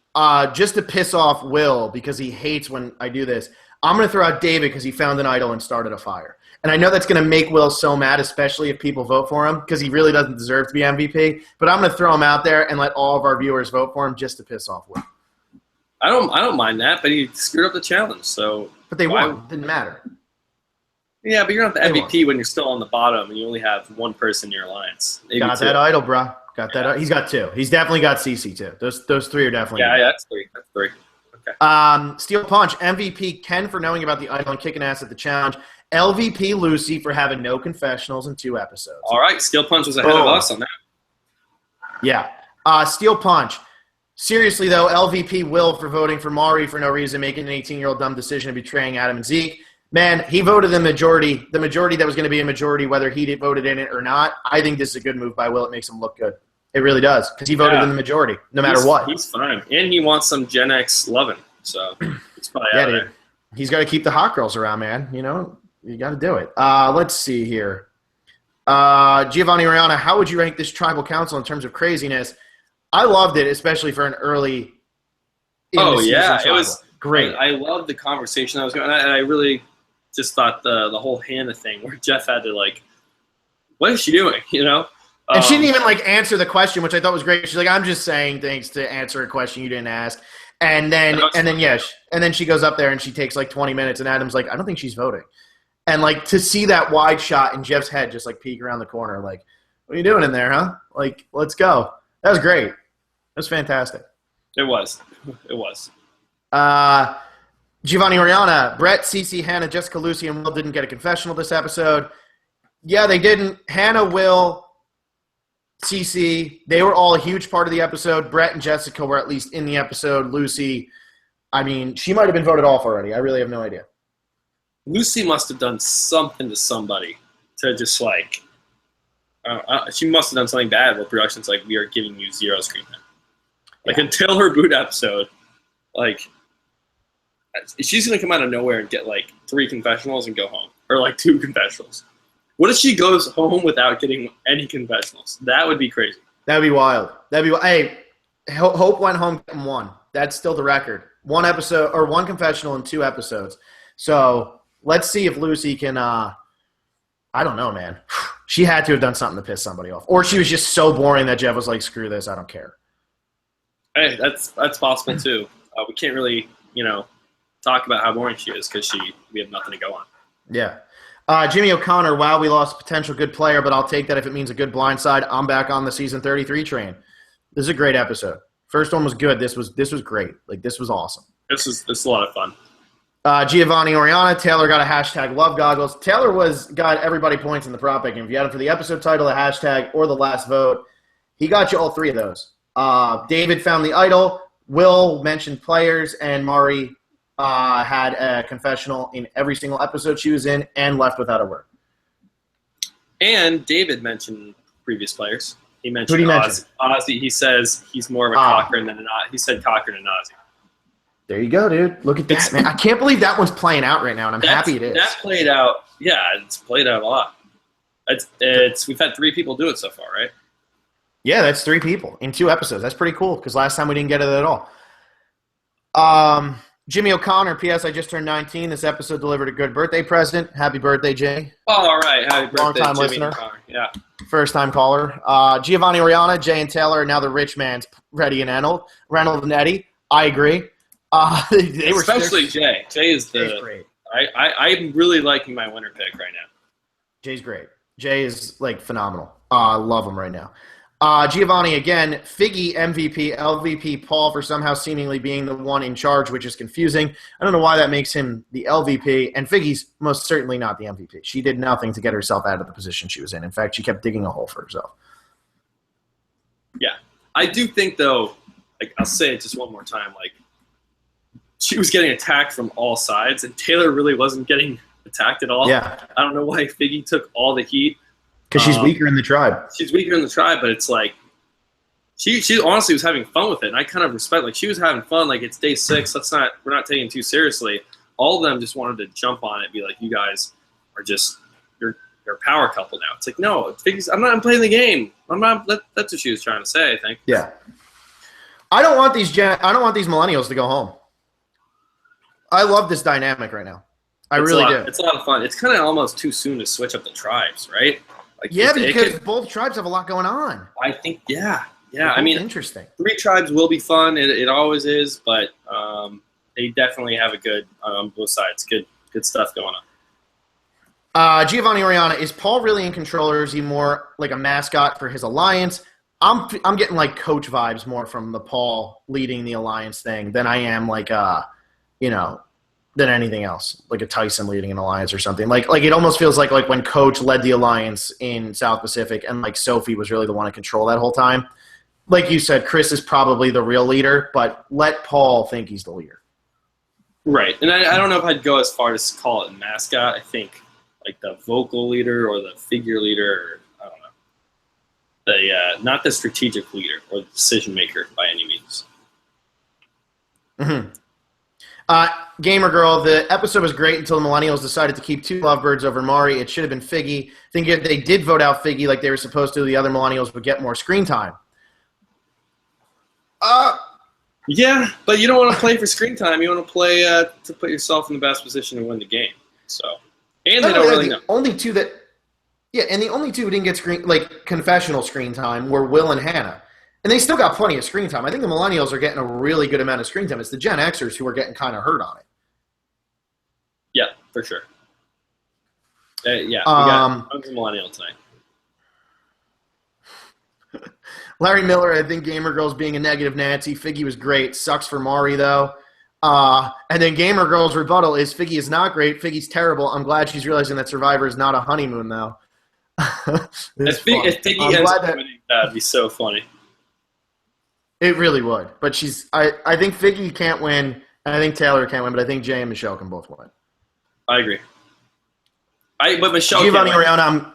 [SPEAKER 1] just to piss off Will because he hates when I do this, I'm going to throw out David because he found an idol and started a fire. And I know that's going to make Will so mad, especially if people vote for him, because he really doesn't deserve to be MVP. But I'm going to throw him out there and let all of our viewers vote for him just to piss off Will.
[SPEAKER 2] I don't mind that, but he screwed up the challenge. So,
[SPEAKER 1] but they won. It didn't matter.
[SPEAKER 2] Yeah, but you're not the MVP when you're still on the bottom and you only have one person in your alliance. Maybe
[SPEAKER 1] got
[SPEAKER 2] two.
[SPEAKER 1] That idol, bro. Got that. He's got 2. He's definitely got CC too. Those 3 are definitely.
[SPEAKER 2] Yeah, that's 3. That's 3.
[SPEAKER 1] Steel Punch, MVP Ken for knowing about the idol and kicking ass at the challenge. LVP Lucy for having no confessionals in 2 episodes.
[SPEAKER 2] All right, Steel Punch was ahead of us on that.
[SPEAKER 1] Yeah. Steel Punch. Seriously, though, LVP Will for voting for Mari for no reason, making an 18-year-old dumb decision of betraying Adam and Zeke. Man, he voted the majority that was going to be a majority, whether he voted in it or not. I think this is a good move by Will. It makes him look good. It really does, because he voted in the majority, no matter what. He's
[SPEAKER 2] fine. And he wants some Gen X loving, so it's probably out there.
[SPEAKER 1] He's got to keep the hot girls around, man. You know, you got to do it. Let's see here. Giovanni Oriana, how would you rank this tribal council in terms of craziness? I loved it, especially for an early
[SPEAKER 2] it was
[SPEAKER 1] great.
[SPEAKER 2] I loved the conversation that was going on, and I really just thought the whole Hannah thing where Jeff had to, like, what is she doing, you know?
[SPEAKER 1] And she didn't even, like, answer the question, which I thought was great. She's like, I'm just saying things to answer a question you didn't ask. And then she goes up there and she takes, like, 20 minutes, and Adam's like, I don't think she's voting. And, like, to see that wide shot in Jeff's head just, like, peek around the corner, like, what are you doing in there, huh? Like, let's go. That was great. That was fantastic.
[SPEAKER 2] It was. It was.
[SPEAKER 1] Giovanni Oriana, Brett, Cece, Hannah, Jessica, Lucy, and Will didn't get a confessional this episode. Yeah, they didn't. Hannah, Will, Cece, they were all a huge part of the episode. Brett and Jessica were at least in the episode. Lucy, I mean, she might have been voted off already. I really have no idea.
[SPEAKER 2] Lucy must have done something to somebody to just, like, she must have done something bad where production's like, we are giving you 0 screen time. Like, until her boot episode, like, she's going to come out of nowhere and get, like, 3 confessionals and go home. Or, like, 2 confessionals. What if she goes home without getting any confessionals? That would be crazy.
[SPEAKER 1] That would be wild. Hey, Hope went home getting 1. That's still the record. 1 episode, or 1 confessional in 2 episodes. So let's see if Lucy can, I don't know, man. She had to have done something to piss somebody off. Or she was just so boring that Jeff was like, screw this, I don't care.
[SPEAKER 2] Hey, that's possible, too. We can't really, talk about how boring she is because we have nothing to go on.
[SPEAKER 1] Yeah. Jimmy O'Connor, wow, we lost a potential good player, but I'll take that if it means a good blindside. I'm back on the season 33 train. This is a great episode. First one was good. This was great. Like, this was awesome.
[SPEAKER 2] This is a lot of fun.
[SPEAKER 1] Giovanni Oriana, Taylor got a hashtag love goggles. Taylor got everybody points in the prop picking. If you had him for the episode title, the hashtag, or the last vote, he got you all 3 of those. David found the idol. Will mentioned players, and Mari had a confessional in every single episode she was in and left without a word.
[SPEAKER 2] And David mentioned previous players. He mentioned
[SPEAKER 1] Ozzy.
[SPEAKER 2] He says he's more of a Cochran than he said Cochran and Ozzy.
[SPEAKER 1] There you go, dude. Look at that, man. I can't believe that one's playing out right now, and I'm happy it is.
[SPEAKER 2] That played out. Yeah, it's played out a lot. We've had 3 people do it so far, right?
[SPEAKER 1] Yeah, that's 3 people in 2 episodes. That's pretty cool because last time we didn't get it at all. Jimmy O'Connor, P.S. I just turned 19. This episode delivered a good birthday present. Happy birthday, Jay.
[SPEAKER 2] Oh, all right. Happy birthday,
[SPEAKER 1] long-time
[SPEAKER 2] Jimmy
[SPEAKER 1] listener.
[SPEAKER 2] O'Connor. Yeah.
[SPEAKER 1] First-time caller. Giovanni Oriana, Jay and Taylor are now the rich man's Reddy and Reynolds and Eddie. I agree.
[SPEAKER 2] Especially Jay. Jay is
[SPEAKER 1] Jay's great.
[SPEAKER 2] I'm really liking my winner pick right now.
[SPEAKER 1] Jay's great. Jay is, like, phenomenal. I love him right now. Giovanni again, Figgy MVP, LVP Paul for somehow seemingly being the one in charge, which is confusing. I don't know why that makes him the LVP, and Figgy's most certainly not the MVP. She did nothing to get herself out of the position she was in. In fact, she kept digging a hole for herself.
[SPEAKER 2] Yeah. I do think, though, like, I'll say it just one more time, like, she was getting attacked from all sides, and Taylor really wasn't getting attacked at all.
[SPEAKER 1] Yeah.
[SPEAKER 2] I don't know why Figgy took all the heat.
[SPEAKER 1] Because she's weaker in the tribe.
[SPEAKER 2] She's weaker in the tribe, but it's like she honestly was having fun with it, and I kind of respect. Like, she was having fun. Like, it's day 6. We're not taking it too seriously. All of them just wanted to jump on it, and be like, you guys are just you're a power couple now. It's like, no, I'm playing the game. That's what she was trying to say, I think.
[SPEAKER 1] Yeah. I don't want these millennials to go home. I love this dynamic right now. I really do.
[SPEAKER 2] It's a lot of fun. It's kind of almost too soon to switch up the tribes, right? Like,
[SPEAKER 1] yeah, because both tribes have a lot going on.
[SPEAKER 2] I think, yeah. I mean,
[SPEAKER 1] interesting.
[SPEAKER 2] 3 tribes will be fun. It always is, but they definitely have a good on both sides. Good stuff going on.
[SPEAKER 1] Giovanni Oriana, is Paul really in control, or is he more like a mascot for his alliance? I'm getting like coach vibes more from the Paul leading the alliance thing than I am like you know, than anything else, like a Tyson leading an alliance or something. Like it almost feels like when Coach led the alliance in South Pacific and like Sophie was really the one to control that whole time. Like you said, Chris is probably the real leader, but let Paul think he's the leader.
[SPEAKER 2] Right, and I don't know if I'd go as far as call it mascot. I think like the vocal leader or the figure leader, or, I don't know. Not the strategic leader or the decision maker by any means.
[SPEAKER 1] Mm-hmm. Gamer Girl, the episode was great until the Millennials decided to keep 2 lovebirds over Mari. It should have been Figgy. I think if they did vote out Figgy like they were supposed to, the other Millennials would get more screen time.
[SPEAKER 2] Yeah, but you don't want to play for screen time. You want to play to put yourself in the best position to win the game. So, and they don't really know.
[SPEAKER 1] Only two that, yeah, and the only two who didn't get confessional screen time were Will and Hannah. And they still got plenty of screen time. I think the Millennials are getting a really good amount of screen time. It's the Gen Xers who are getting kind of hurt on it.
[SPEAKER 2] Yeah, for sure. We got tons of Millennial tonight.
[SPEAKER 1] Larry Miller, I think Gamer Girl's being a negative Nancy. Figgy was great. Sucks for Mari, though. And then Gamer Girl's rebuttal is Figgy is not great. Figgy's terrible. I'm glad she's realizing that Survivor is not a honeymoon, though.
[SPEAKER 2] If Figgy ends up winning, that'd be so funny.
[SPEAKER 1] It really would. But I think Figgy can't win, and I think Taylor can't win, but I think Jay and Michele can both win.
[SPEAKER 2] I agree. But Michele
[SPEAKER 1] Giovanni
[SPEAKER 2] can't win.
[SPEAKER 1] Ariana,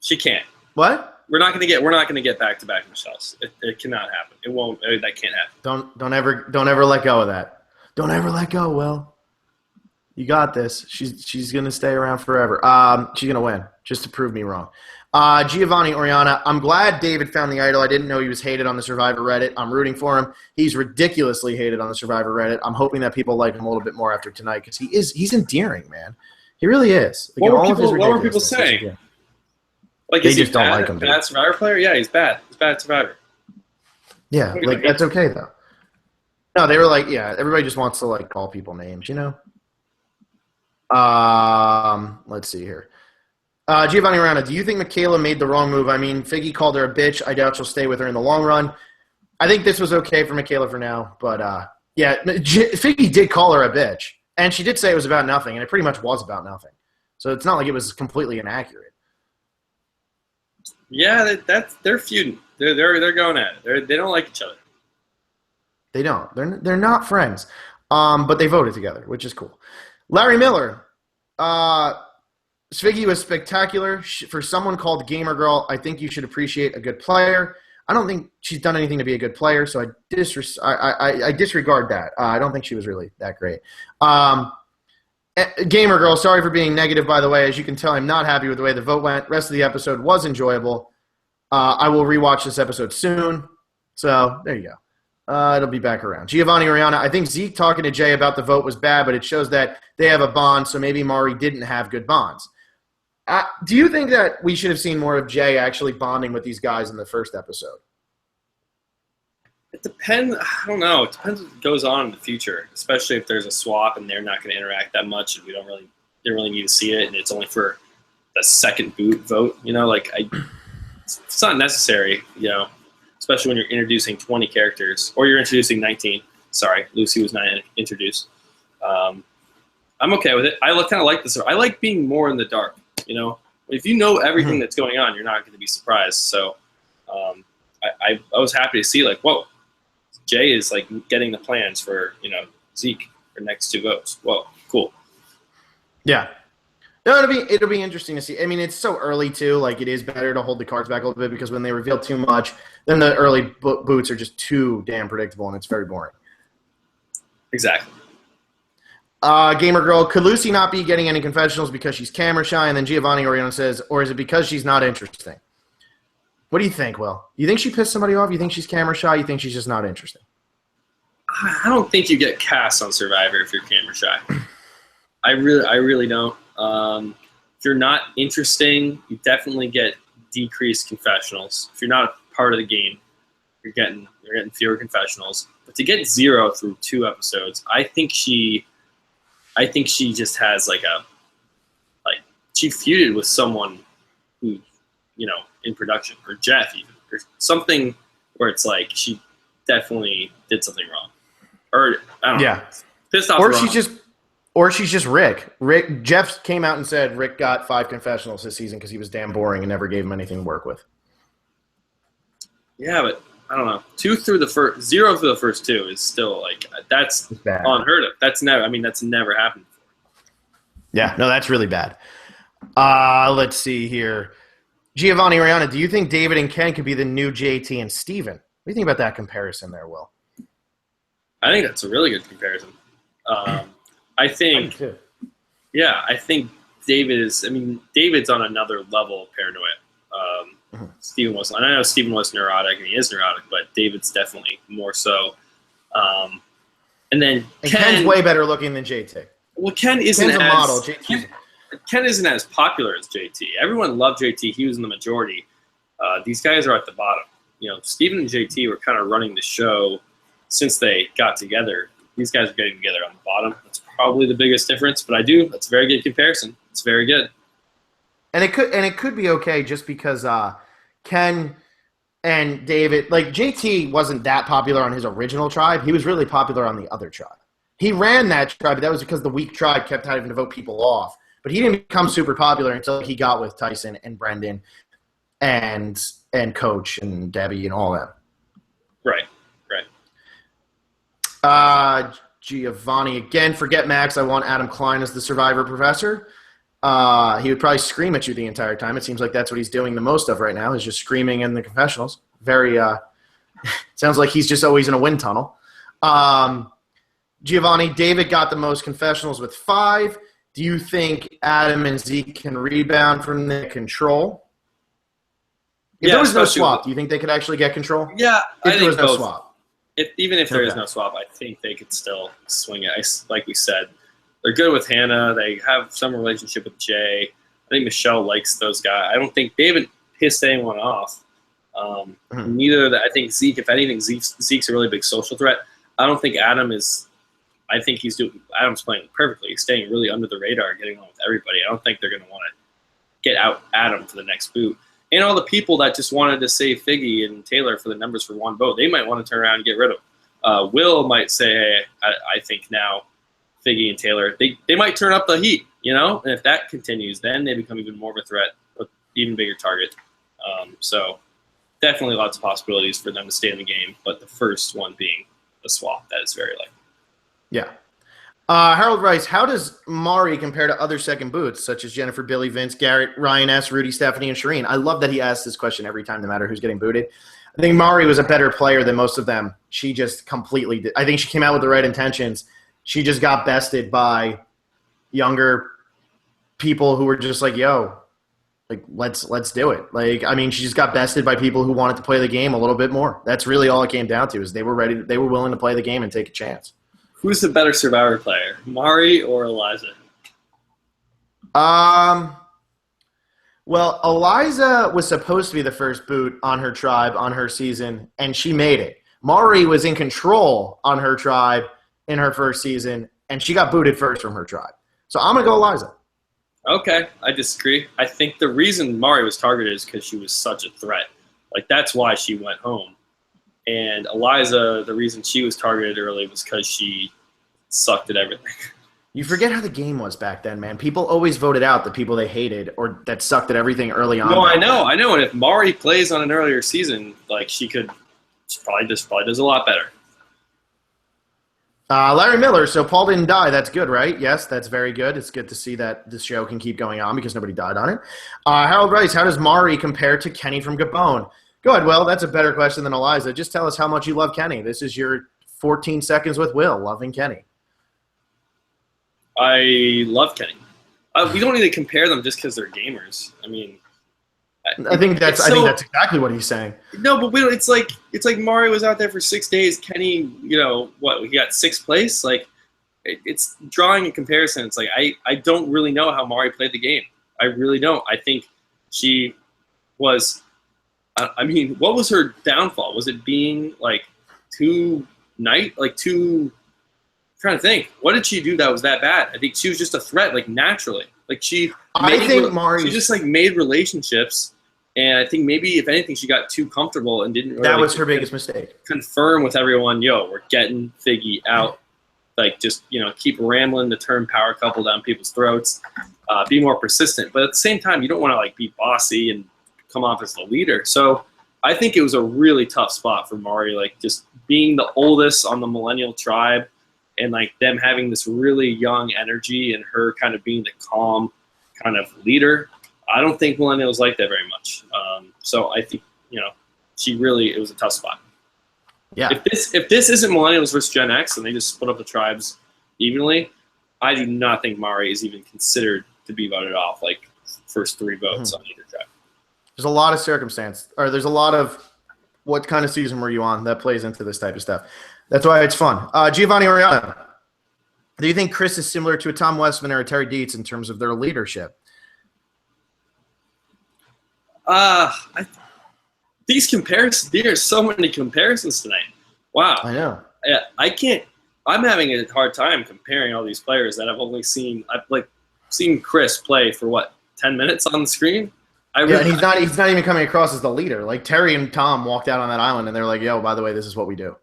[SPEAKER 2] She can't.
[SPEAKER 1] What?
[SPEAKER 2] We're not going to get back-to-back Michele's. It cannot happen. It won't. That can't happen.
[SPEAKER 1] Don't ever let go of that. Don't ever let go, Will. You got this. She's gonna stay around forever. She's gonna win, just to prove me wrong. Giovanni Oriana, I'm glad David found the idol. I didn't know he was hated on the Survivor Reddit. I'm rooting for him. He's ridiculously hated on the Survivor Reddit. I'm hoping that people like him a little bit more after tonight because he's endearing, man. He really is.
[SPEAKER 2] What were people saying? Like,
[SPEAKER 1] they just don't like him.
[SPEAKER 2] Bad Survivor player? Yeah, he's bad. He's bad at Survivor.
[SPEAKER 1] Yeah, like that's okay though. No, they were like, yeah, everybody just wants to like call people names, you know. Let's see here. Giovanni Rana, do you think Michaela made the wrong move? I mean, Figgy called her a bitch. I doubt she'll stay with her in the long run. I think this was okay for Michaela for now, but yeah, Figgy did call her a bitch, and she did say it was about nothing, and it pretty much was about nothing. So it's not like it was completely inaccurate.
[SPEAKER 2] Yeah, they're feuding. They're going at it. They don't like each other.
[SPEAKER 1] They don't. They're not friends. But they voted together, which is cool. Larry Miller. Sviggy was spectacular. For someone called Gamer Girl, I think you should appreciate a good player. I don't think she's done anything to be a good player, so I disregard that. I don't think she was really that great. Gamer Girl, sorry for being negative, by the way. As you can tell, I'm not happy with the way the vote went. Rest of the episode was enjoyable. I will rewatch this episode soon. So, there you go. It'll be back around. Giovanni Oriana, I think Zeke talking to Jay about the vote was bad, but it shows that they have a bond, so maybe Mari didn't have good bonds. Do you think that we should have seen more of Jay actually bonding with these guys in the first episode?
[SPEAKER 2] It depends. I don't know. It depends what goes on in the future, especially if there's a swap and they're not going to interact that much, and we don't really need to see it, and it's only for the second vote. You know, like it's not necessary. You know, especially when you're introducing 20 characters or you're introducing 19. Sorry, Lucy was not introduced. I'm okay with it. I kind of like this. I like being more in the dark. You know, if you know everything that's going on, you're not going to be surprised. So I was happy to see, like, whoa, Jay is like getting the plans for, you know, Zeke for next 2 votes. Whoa, cool.
[SPEAKER 1] Yeah. No, it'll be interesting to see. I mean, it's so early too. Like, it is better to hold the cards back a little bit because when they reveal too much, then the early boots are just too damn predictable and it's very boring.
[SPEAKER 2] Exactly.
[SPEAKER 1] Gamer Girl, could Lucy not be getting any confessionals because she's camera shy? And then Giovanni Oriana says, or is it because she's not interesting? What do you think, Will? You think she pissed somebody off? You think she's camera shy? You think she's just not interesting?
[SPEAKER 2] I don't think you get cast on Survivor if you're camera shy. I really don't. If you're not interesting, you definitely get decreased confessionals. If you're not a part of the game, you're getting fewer confessionals. But to get 0 through 2 episodes, I think she just has she feuded with someone who, you know, in production, or Jeff even. or something where it's like she definitely did something wrong, or I don't know, pissed off.
[SPEAKER 1] Or she's just Rick. Jeff came out and said Rick got 5 confessionals this season because he was damn boring and never gave him anything to work with.
[SPEAKER 2] Yeah, but I don't know. 0 through the first 2 is still like that's unheard of. That's never happened before.
[SPEAKER 1] Yeah, no, that's really bad. Let's see here. Giovanni Rihanna, do you think David and Ken could be the new JT and Steven? What do you think about that comparison there, Will?
[SPEAKER 2] I think that's a really good comparison. I think David's on another level paranoid. Steven was. And I know Steven was neurotic, and he is neurotic, but David's definitely more so. And
[SPEAKER 1] Ken's way better looking than JT.
[SPEAKER 2] Well, Ken's a model. Ken isn't as popular as JT. Everyone loved JT. He was in the majority. These guys are at the bottom. Steven and JT were kind of running the show since they got together. These guys are getting together on the bottom. That's probably the biggest difference. But that's a very good comparison. It's very good.
[SPEAKER 1] And it could be okay just because Ken and David, like JT wasn't that popular on his original tribe. He was really popular on the other tribe. He ran that tribe, but that was because the weak tribe kept having to vote people off. But he didn't become super popular until he got with Tyson and Brendan and Coach and Debbie and all that.
[SPEAKER 2] Right.
[SPEAKER 1] Giovanni, again, forget Max. I want Adam Klein as the Survivor professor. He would probably scream at you the entire time. It seems like that's what he's doing the most of right now, is just screaming in the confessionals. Very, sounds like he's just always in a wind tunnel. Giovanni, David got the most confessionals with 5. Do you think Adam and Zeke can rebound from the control? If there was no swap, do you think they could actually get control?
[SPEAKER 2] Yeah,
[SPEAKER 1] if there was no swap.
[SPEAKER 2] Even if there is no swap, I think they could still swing it. Like we said, they're good with Hannah. They have some relationship with Jay. I think Michele likes those guys. I don't think David pissed anyone off. Neither that. I think Zeke, if anything, Zeke's a really big social threat. I don't think Adam is. I think Adam's playing perfectly. He's staying really under the radar, getting along with everybody. I don't think they're going to want to get out Adam for the next boot. And all the people that just wanted to save Figgy and Taylor for the numbers for one vote, they might want to turn around and get rid of them. Will might say, hey, I think now Figgy and Taylor, they might turn up the heat, And if that continues, then they become even more of a threat, an even bigger target. So definitely lots of possibilities for them to stay in the game, but the first one being the swap, that is very likely.
[SPEAKER 1] Yeah. Harold Rice, how does Mari compare to other second boots, such as Jennifer, Billy, Vince, Garrett, Ryan S., Rudy, Stephanie, and Shireen? I love that he asks this question every time, no matter who's getting booted. I think Mari was a better player than most of them. She just completely did. I think she came out with the right intentions. She just got bested by younger people who were just like, yo, like, let's do it. She just got bested by people who wanted to play the game a little bit more. That's really all it came down to, is they were willing to play the game and take a chance.
[SPEAKER 2] Who's the better Survivor player, Mari or Eliza?
[SPEAKER 1] Well, Eliza was supposed to be the first boot on her tribe on her season, and she made it. Mari was in control on her tribe in her first season, and she got booted first from her tribe. So I'm going to go Eliza.
[SPEAKER 2] Okay, I disagree. I think the reason Mari was targeted is because she was such a threat. That's why she went home. And Eliza, the reason she was targeted early was because she sucked at everything.
[SPEAKER 1] You forget how the game was back then, man. People always voted out the people they hated or that sucked at everything early on.
[SPEAKER 2] No, I know. And if Mari plays on an earlier season, she probably does a lot better.
[SPEAKER 1] Larry Miller, so Paul didn't die. That's good, right? Yes, that's very good. It's good to see that this show can keep going on because nobody died on it. Harold Rice, how does Mari compare to Kenny from Gabon? Go ahead, Will. That's a better question than Eliza. Just tell us how much you love Kenny. This is your 14 seconds with Will, loving Kenny.
[SPEAKER 2] I love Kenny. We don't need to compare them just because they're gamers.
[SPEAKER 1] I think that's exactly what he's saying.
[SPEAKER 2] No, but it's like Mari was out there for 6 days. Kenny, he got 6th place. It's drawing a comparison. It's I don't really know how Mari played the game. I really don't. I think she was. What was her downfall? Was it being too? I'm trying to think. What did she do that was that bad? I think she was just a threat, naturally. She just made relationships And I think maybe, if anything, she got too comfortable and didn't really
[SPEAKER 1] That was her biggest mistake.
[SPEAKER 2] confirm with everyone, yo, we're getting Figgy out. Like, just, keep rambling to turn power couple down people's throats. Be more persistent. But at the same time, you don't want to, like, be bossy and come off as the leader. So I think it was a really tough spot for Mari, like, just being the oldest on the Millennial tribe and, like, them having this really young energy and her kind of being the calm kind of leader. I don't think Millennials like that very much. So I think, it was a tough spot.
[SPEAKER 1] Yeah.
[SPEAKER 2] If this isn't Millennials versus Gen X and they just split up the tribes evenly, I do not think Mari is even considered to be voted off, like, first 3 votes on either tribe.
[SPEAKER 1] There's a lot of circumstance, or there's a lot of what kind of season were you on that plays into this type of stuff. That's why it's fun. Giovanni Oriana, do you think Chris is similar to a Tom Westman or a Terry Dietz in terms of their leadership?
[SPEAKER 2] These comparisons, there are so many comparisons tonight. Wow.
[SPEAKER 1] I know.
[SPEAKER 2] I can't. I'm having a hard time comparing all these players that I've seen Chris play for 10 minutes on the screen.
[SPEAKER 1] And he's not even coming across as the leader. Like, Terry and Tom walked out on that island and they're like, yo, by the way, this is what we do.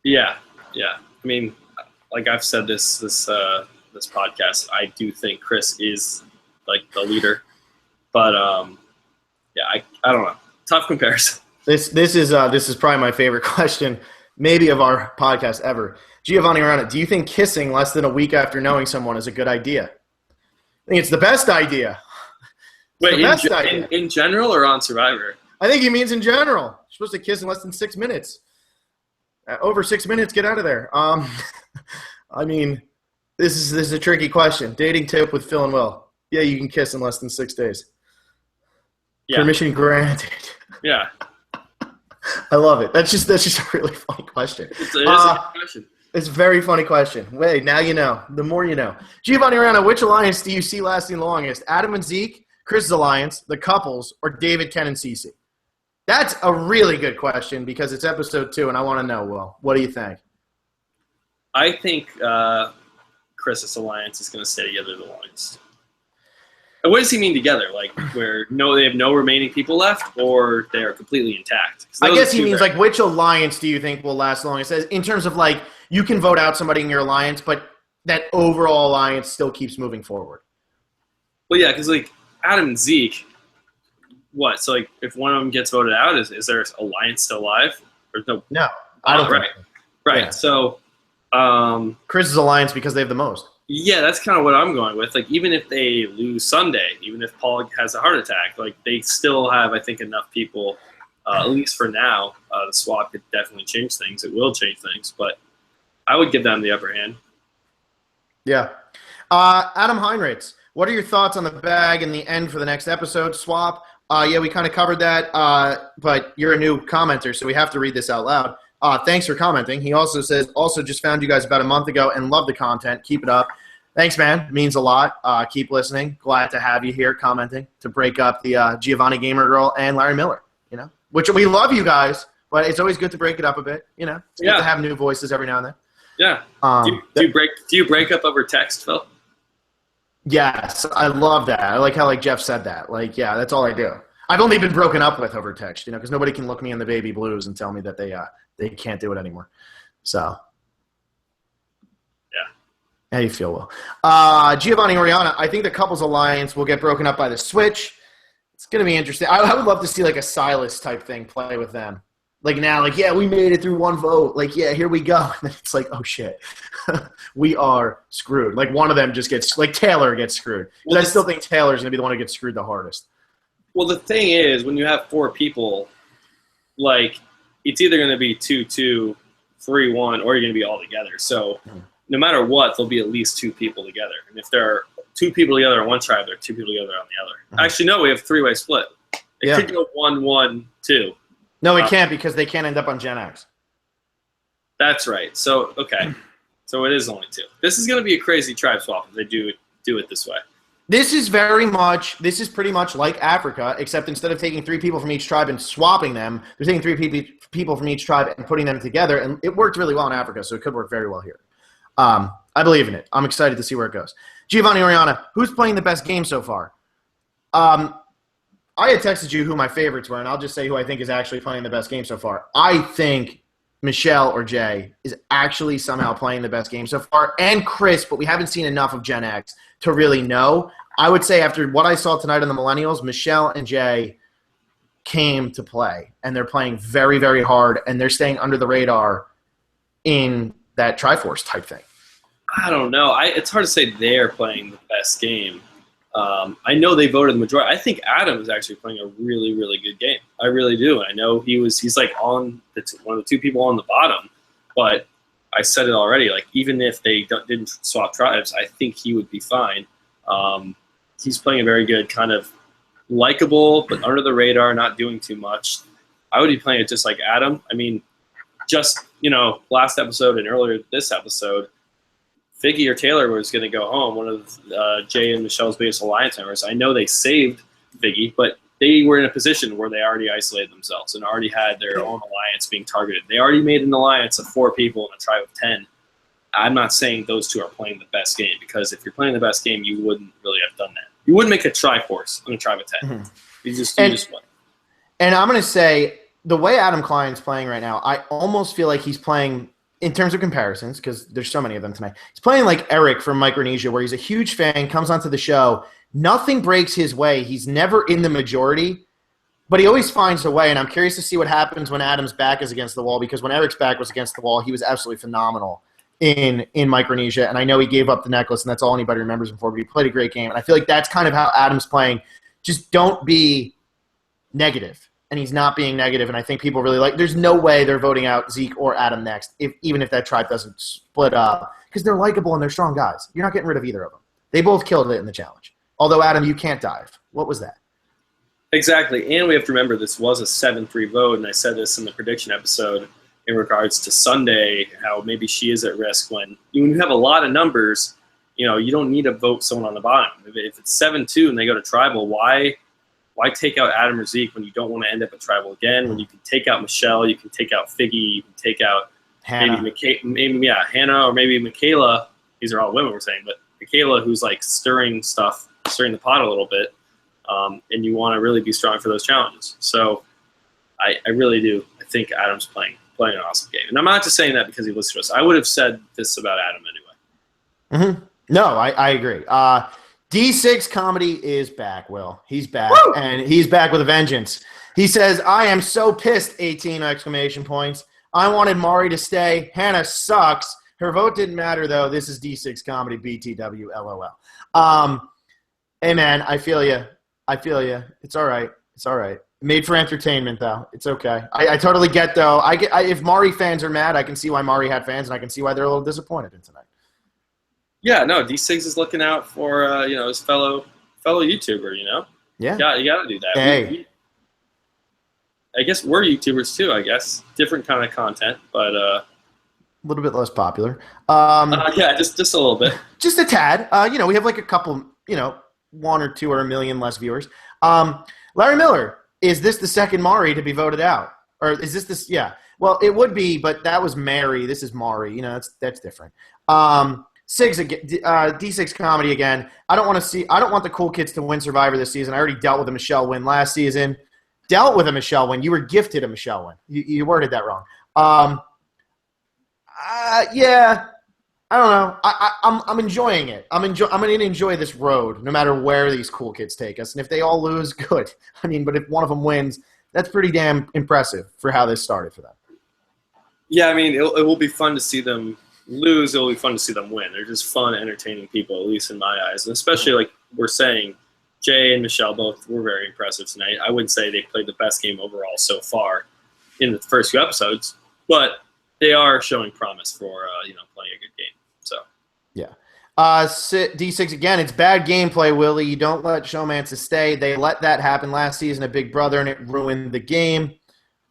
[SPEAKER 2] Yeah. I mean, like I've said this podcast, I do think Chris is, like, the leader. But I don't know. Tough comparison.
[SPEAKER 1] This is probably my favorite question, maybe of our podcast ever. Giovanni Oriana, do you think kissing less than a week after knowing someone is a good idea? I think it's the best idea.
[SPEAKER 2] Wait, in general or on Survivor?
[SPEAKER 1] I think he means in general. You're supposed to kiss in less than 6 minutes. Over 6 minutes, get out of there. I mean, this is a tricky question. Dating tip with Phil and Will. Yeah, you can kiss in less than 6 days. Yeah. Permission granted.
[SPEAKER 2] Yeah.
[SPEAKER 1] I love it. That's just a really funny question.
[SPEAKER 2] It is a good question.
[SPEAKER 1] It's a very funny question. Wait, now you know. The more you know. Giovanni Oriana, which alliance do you see lasting the longest? Adam and Zeke, Chris's alliance, the couples, or David, Ken, and Cece? That's a really good question because it's episode 2, and I want to know, Will. What do you think?
[SPEAKER 2] I think Chris's alliance is going to stay together the longest. And what does he mean together? Like, where they have no remaining people left, or they are completely intact?
[SPEAKER 1] I guess he means, like, which alliance do you think will last longest? In terms of, like, you can vote out somebody in your alliance, but that overall alliance still keeps moving forward.
[SPEAKER 2] Well, yeah, because, like, Adam and Zeke, what? So, like, if one of them gets voted out, is there an alliance still alive? Or no?
[SPEAKER 1] No, I don't.
[SPEAKER 2] Right. Yeah. So,
[SPEAKER 1] Chris's alliance because they have the most.
[SPEAKER 2] Yeah, that's kind of what I'm going with. Like, even if they lose Sunday, even if Paul has a heart attack, like, they still have, I think, enough people, at least for now. The swap could definitely change things. It will change things, but I would give them the upper hand.
[SPEAKER 1] Yeah. Adam Heinrichs, what are your thoughts on the bag and the end for the next episode swap? Yeah, we kind of covered that, but you're a new commenter, so we have to read this out loud. Thanks for commenting. He also says, also just found you guys about a month ago and love the content. Keep it up. Thanks, man. It means a lot. Keep listening. Glad to have you here commenting to break up the Giovanni Gamer Girl and Larry Miller, which we love you guys, but it's always good to break it up a bit, It's good to have new voices every now and then.
[SPEAKER 2] Yeah. Do you break up over text, Phil?
[SPEAKER 1] Yes, I love that. I like how Jeff said that. That's all I do. I've only been broken up with over text, because nobody can look me in the baby blues and tell me that they can't do it anymore. So,
[SPEAKER 2] yeah.
[SPEAKER 1] How do you feel, Will? Giovanni Oriana, I think the couples alliance will get broken up by the Switch. It's going to be interesting. I would love to see a Silas type thing play with them. Yeah, we made it through one vote. Yeah, here we go. And then it's oh shit, we are screwed. One of them just gets, Taylor gets screwed. Well, I still think Taylor's going to be the one who gets screwed the hardest.
[SPEAKER 2] Well, the thing is, when you have 4 people, it's either going to be 2-2, 3-1, or you're going to be all together. So no matter what, there'll be at least 2 people together. And if there are 2 people together on one tribe, there are 2 people together on the other. Actually, no, we have 3-way split. It could go 1-1-2.
[SPEAKER 1] No, it can't because they can't end up on Gen X.
[SPEAKER 2] That's right. So, okay. So it is only 2. This is going to be a crazy tribe swap if they do it this way.
[SPEAKER 1] This is pretty much like Africa, except instead of taking 3 people from each tribe and swapping them, they're taking 3 people from each tribe and putting them together. And it worked really well in Africa, so it could work very well here. I believe in it. I'm excited to see where it goes. Giovanni Oriana, who's playing the best game so far? I had texted you who my favorites were, and I'll just say who I think is actually playing the best game so far. I think Michele or Jay is actually somehow playing the best game so far, and Chris, but we haven't seen enough of Gen X to really know. I would say after what I saw tonight on the Millennials, Michele and Jay came to play, and they're playing very, very hard, and they're staying under the radar in that Triforce type thing.
[SPEAKER 2] I don't know. It's hard to say they're playing the best game. I know they voted the majority. I think Adam is actually playing a really, really good game. I really do. I know he's like one of the two people on the bottom, but I said it already. Like even if they didn't swap tribes, I think he would be fine. He's playing a very good kind of likable, but under the radar, not doing too much. I would be playing it just like Adam. I mean, just last episode and earlier this episode, Figgy or Taylor was going to go home, one of Jay and Michelle's biggest alliance members. I know they saved Figgy, but they were in a position where they already isolated themselves and already had their own alliance being targeted. They already made an alliance of 4 people in a tribe of 10. I'm not saying those two are playing the best game, because if you're playing the best game, you wouldn't really have done that. You wouldn't make a Triforce in a tribe of 10. Mm-hmm. You just wouldn't.
[SPEAKER 1] And I'm going to say, the way Adam Klein's playing right now, I almost feel like he's playing – in terms of comparisons, because there's so many of them tonight, he's playing like Eric from Micronesia, where he's a huge fan, comes onto the show. Nothing breaks his way. He's never in the majority, but he always finds a way, and I'm curious to see what happens when Adam's back is against the wall, because when Eric's back was against the wall, he was absolutely phenomenal in Micronesia, and I know he gave up the necklace, and that's all anybody remembers him for, but he played a great game, and I feel like that's kind of how Adam's playing. Just don't be negative. And he's not being negative, and I think people really like – there's no way they're voting out Zeke or Adam next, even if that tribe doesn't split up, because they're likable and they're strong guys. You're not getting rid of either of them. They both killed it in the challenge. Although, Adam, you can't dive. What was that?
[SPEAKER 2] Exactly, and we have to remember this was a 7-3 vote, and I said this in the prediction episode in regards to Sunday, how maybe she is at risk when you have a lot of numbers, you don't need to vote someone on the bottom. If it's 7-2 and they go to tribal, why take out Adam or Zeke when you don't want to end up at tribal again? When you can take out Michele, you can take out Figgy, you can take out
[SPEAKER 1] Hannah.
[SPEAKER 2] maybe Hannah, or maybe Michaela. These are all women we're saying, but Michaela, who's like stirring the pot a little bit, and you want to really be strong for those challenges. So I really do. I think Adam's playing an awesome game. And I'm not just saying that because he listened to us. I would have said this about Adam anyway.
[SPEAKER 1] Mm-hmm. No, I agree. D6 Comedy is back, Will. He's back,
[SPEAKER 2] Woo!
[SPEAKER 1] And he's back with a vengeance. He says, I am so pissed, 18 exclamation points. I wanted Mari to stay. Hannah sucks. Her vote didn't matter, though. This is D6 Comedy, BTW, LOL. Hey, man, I feel you. It's all right. Made for entertainment, though. It's okay. I totally get, though. If Mari fans are mad, I can see why Mari had fans, and I can see why they're a little disappointed in tonight.
[SPEAKER 2] Yeah, no, D6 is looking out for his fellow YouTuber.
[SPEAKER 1] Yeah,
[SPEAKER 2] you got to do that.
[SPEAKER 1] Hey,
[SPEAKER 2] I guess we're YouTubers too. I guess different kind of content, but
[SPEAKER 1] a little bit less popular.
[SPEAKER 2] Yeah, just a little bit,
[SPEAKER 1] just a tad. We have like a couple, 1 or 2 or a million less viewers. Larry Miller, is this the second Mari to be voted out, or is this? Yeah, well, it would be, but that was Mary. This is Mari. That's different. Sigs again, D6 Comedy again. I don't want the cool kids to win Survivor this season. I already dealt with a Michele win last season. Dealt with a Michele win. You were gifted a Michele win. You worded that wrong. Yeah. I don't know. I'm enjoying it. I'm going to enjoy this road no matter where these cool kids take us. And if they all lose, good. But if one of them wins, that's pretty damn impressive for how this started for them.
[SPEAKER 2] Yeah, it will be fun to see them lose. It'll be fun to see them win. They're just fun, entertaining people, at least in my eyes. And especially, like we're saying, Jay and Michele both were very impressive tonight. I wouldn't say they played the best game overall so far in the first 2 episodes, but they are showing promise for playing a good game. So
[SPEAKER 1] yeah. D6 again. It's bad gameplay, Willie. You don't let showmances stay. They let that happen last season at Big Brother, and it ruined the game.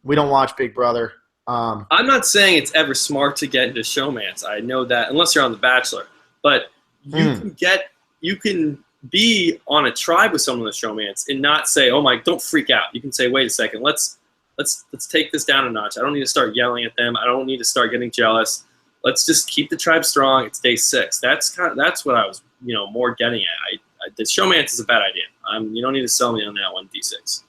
[SPEAKER 1] We don't watch Big Brother.
[SPEAKER 2] I'm not saying it's ever smart to get into showmance. I know that unless you're on The Bachelor, but you can be on a tribe with someone with showmance and not say, "Oh my, don't freak out." You can say, "Wait a second, let's take this down a notch. I don't need to start yelling at them. I don't need to start getting jealous. Let's just keep the tribe strong. It's day 6." That's what I was more getting at. The showmance is a bad idea. You don't need to sell me on that one, D6.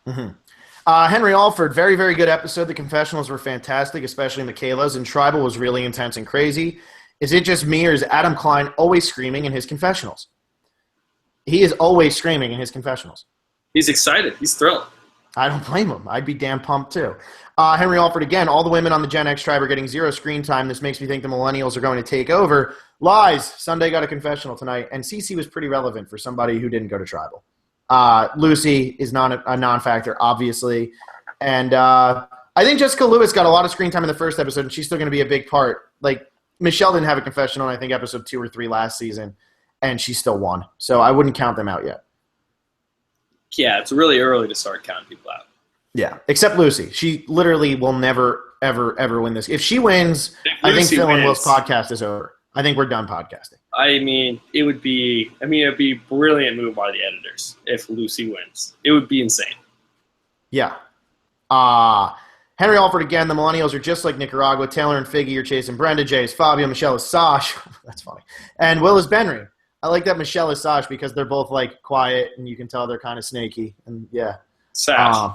[SPEAKER 1] Mm-hmm. Henry Alford, very, very good episode. The confessionals were fantastic, especially Michaela's, and Tribal was really intense and crazy. Is it just me, or is Adam Klein always screaming in his confessionals? He is always screaming in his confessionals.
[SPEAKER 2] He's excited. He's thrilled.
[SPEAKER 1] I don't blame him. I'd be damn pumped, too. Henry Alford, again, all the women on the Gen X tribe are getting 0 screen time. This makes me think the millennials are going to take over. Lies. Sunday got a confessional tonight, and Cece was pretty relevant for somebody who didn't go to Tribal. Lucy is not a non-factor, obviously. And I think Jessica Lewis got a lot of screen time in the first episode, and she's still going to be a big part. Like, Michelle didn't have a confessional in, I think, episode 2 or 3 last season, and she still won. So I wouldn't count them out yet.
[SPEAKER 2] Yeah, it's really early to start counting people out.
[SPEAKER 1] Yeah, except Lucy. She literally will never, ever, ever win this. If she wins, I think Phil and Will's podcast is over. I think we're done podcasting.
[SPEAKER 2] I mean, it'd be a brilliant move by the editors if Lucy wins. It would be insane.
[SPEAKER 1] Yeah. Henry Alford again. The millennials are just like Nicaragua. Taylor and Figgy are chasing Brenda. Jay is Fabio. Michelle is Sash. That's funny. And Will is Benry. I like that Michelle is Sash because they're both like quiet and you can tell they're kind of snaky. And yeah.
[SPEAKER 2] Sash.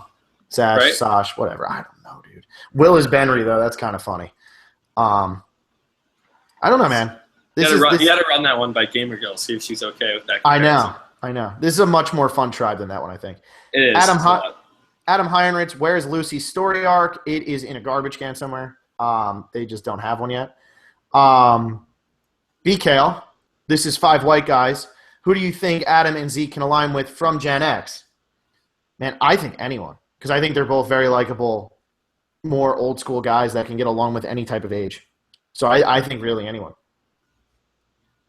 [SPEAKER 1] Sash,
[SPEAKER 2] right?
[SPEAKER 1] Sash, whatever. I don't know, dude. Will is Benry, though. That's kind of funny. I don't know, man.
[SPEAKER 2] You got to run that one by Gamer Girl, see if she's okay with that
[SPEAKER 1] comparison. I know. This is a much more fun tribe than that one, I think.
[SPEAKER 2] It is.
[SPEAKER 1] Adam Heinrich, where's Lucy's story arc? It is in a garbage can somewhere. They just don't have one yet. BKL, this is 5 white guys. Who do you think Adam and Zeke can align with from Gen X? Man, I think anyone. Because I think they're both very likable, more old school guys that can get along with any type of age. So I think really anyone.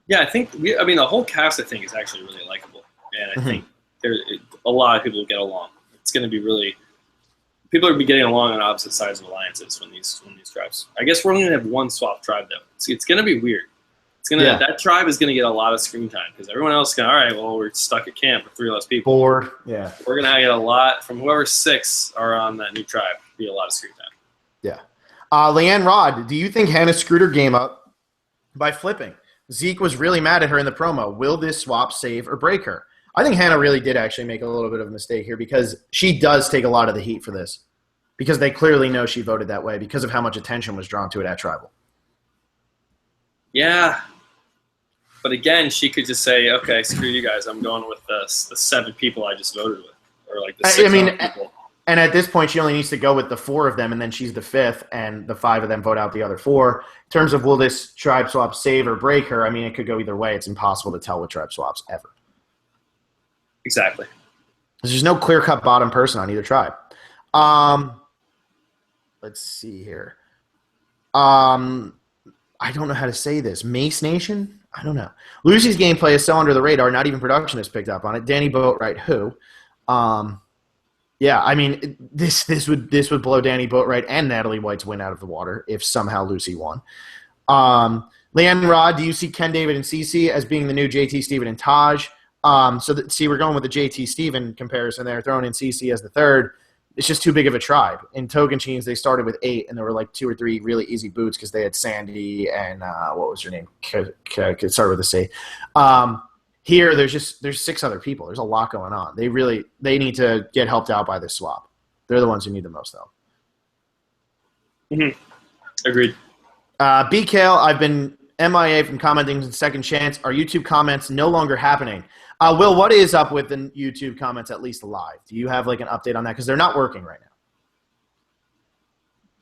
[SPEAKER 2] Yeah, I think the whole cast I think is actually really likable, and I think there's a lot of people who get along. It's going to be really people are going to be getting along on opposite sides of alliances when these tribes. I guess we're only going to have one swap tribe though. It's going to be weird. That tribe is going to get a lot of screen time because everyone else is going. All right, well we're stuck at camp with 3 less people.
[SPEAKER 1] Bored. Yeah.
[SPEAKER 2] We're going to get a lot from whoever 6 are on that new tribe. Be a lot of screen time.
[SPEAKER 1] Yeah. Leanne Rod, do you think Hannah screwed her game up by flipping? Zeke was really mad at her in the promo. Will this swap save or break her? I think Hannah really did actually make a little bit of a mistake here because she does take a lot of the heat for this because they clearly know she voted that way because of how much attention was drawn to it at Tribal.
[SPEAKER 2] Yeah. But again, she could just say, okay, screw you guys. I'm going with the 7 people I just voted with. Or like the 6 people.
[SPEAKER 1] And at this point, she only needs to go with the 4 of them, and then she's the 5th, and the 5 of them vote out the other 4. In terms of will this tribe swap save or break her, I mean, it could go either way. It's impossible to tell with tribe swaps ever.
[SPEAKER 2] Exactly.
[SPEAKER 1] There's no clear-cut bottom person on either tribe. Let's see here. I don't know how to say this. Mace Nation? I don't know. Lucy's gameplay is so under the radar, not even production has picked up on it. Danny Boatwright, who? Yeah, I mean, this would blow Danny Boatwright and Natalie White's win out of the water if somehow Lucy won. Leanne Rod, do you see Ken David and Cece as being the new JT Steven and Taj? See, we're going with the JT Steven comparison there, throwing in Cece as the 3rd. It's just too big of a tribe. In Tocantins, they started with 8, and there were like 2 or 3 really easy boots because they had Sandy and what was her name? Could start with a C. Here, there's 6 other people. There's a lot going on. They need to get helped out by this swap. They're the ones who need the most, though.
[SPEAKER 2] Mm-hmm. Agreed.
[SPEAKER 1] BKL, I've been MIA from commenting in Second Chance. Are YouTube comments no longer happening? Will, what is up with the YouTube comments, at least live? Do you have like an update on that? Because they're not working right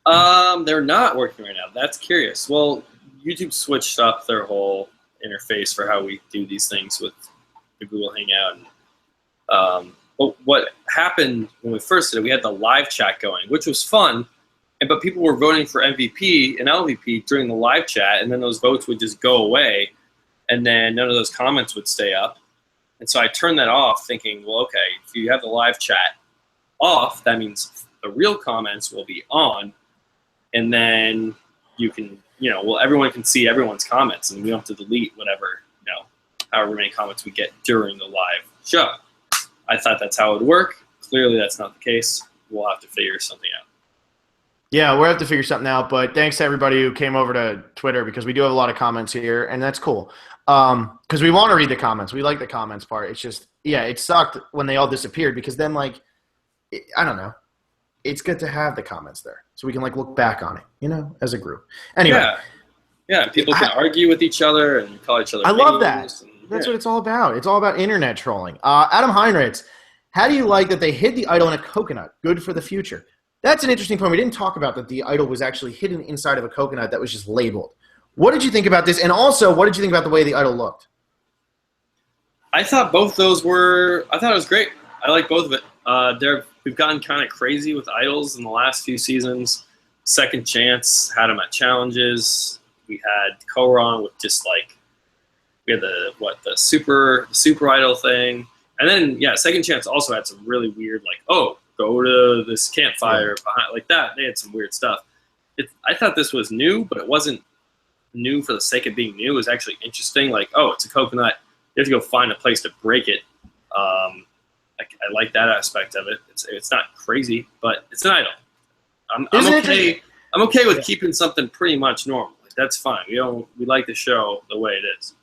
[SPEAKER 2] now. They're not working right now. That's curious. Well, YouTube switched up their whole interface for how we do these things with the Google Hangout. But what happened when we first did it, we had the live chat going, which was fun, but people were voting for MVP and LVP during the live chat, and then those votes would just go away, and then none of those comments would stay up. And so I turned that off thinking, well, okay, if you have the live chat off, that means the real comments will be on, and then you can, everyone can see everyone's comments, and we don't have to delete whatever, however many comments we get during the live show. I thought that's how it would work. Clearly that's not the case. We'll have to figure something out.
[SPEAKER 1] Yeah, we'll have to figure something out, but thanks to everybody who came over to Twitter because we do have a lot of comments here, and that's cool. Because we want to read the comments. We like the comments part. It's just it sucked when they all disappeared because then, like, I don't know. It's good to have the comments there so we can, like, look back on it, as a group. Anyway.
[SPEAKER 2] Yeah, people can argue with each other and call each other
[SPEAKER 1] I love that.
[SPEAKER 2] names.
[SPEAKER 1] That's what it's all about. It's all about internet trolling. Adam Heinrichs, how do you like that they hid the idol in a coconut? Good for the future. That's an interesting point. We didn't talk about that the idol was actually hidden inside of a coconut that was just labeled. What did you think about this? And also, what did you think about the way the idol looked?
[SPEAKER 2] I thought both those were – I thought it was great. I like both of it. We've gotten kind of crazy with idols in the last few seasons. Second Chance had them at challenges. We had Koron with just like – we had the super idol thing. And then, Second Chance also had some really weird like, oh, go to this campfire behind like that. They had some weird stuff. I thought this was new, but it wasn't new for the sake of being new. It was actually interesting. Like, oh, it's a coconut. You have to go find a place to break it. I like that aspect of it. It's not crazy, but it's an idol. I'm okay. I'm okay with keeping something pretty much normal. Like, that's fine. We like the show the way it is.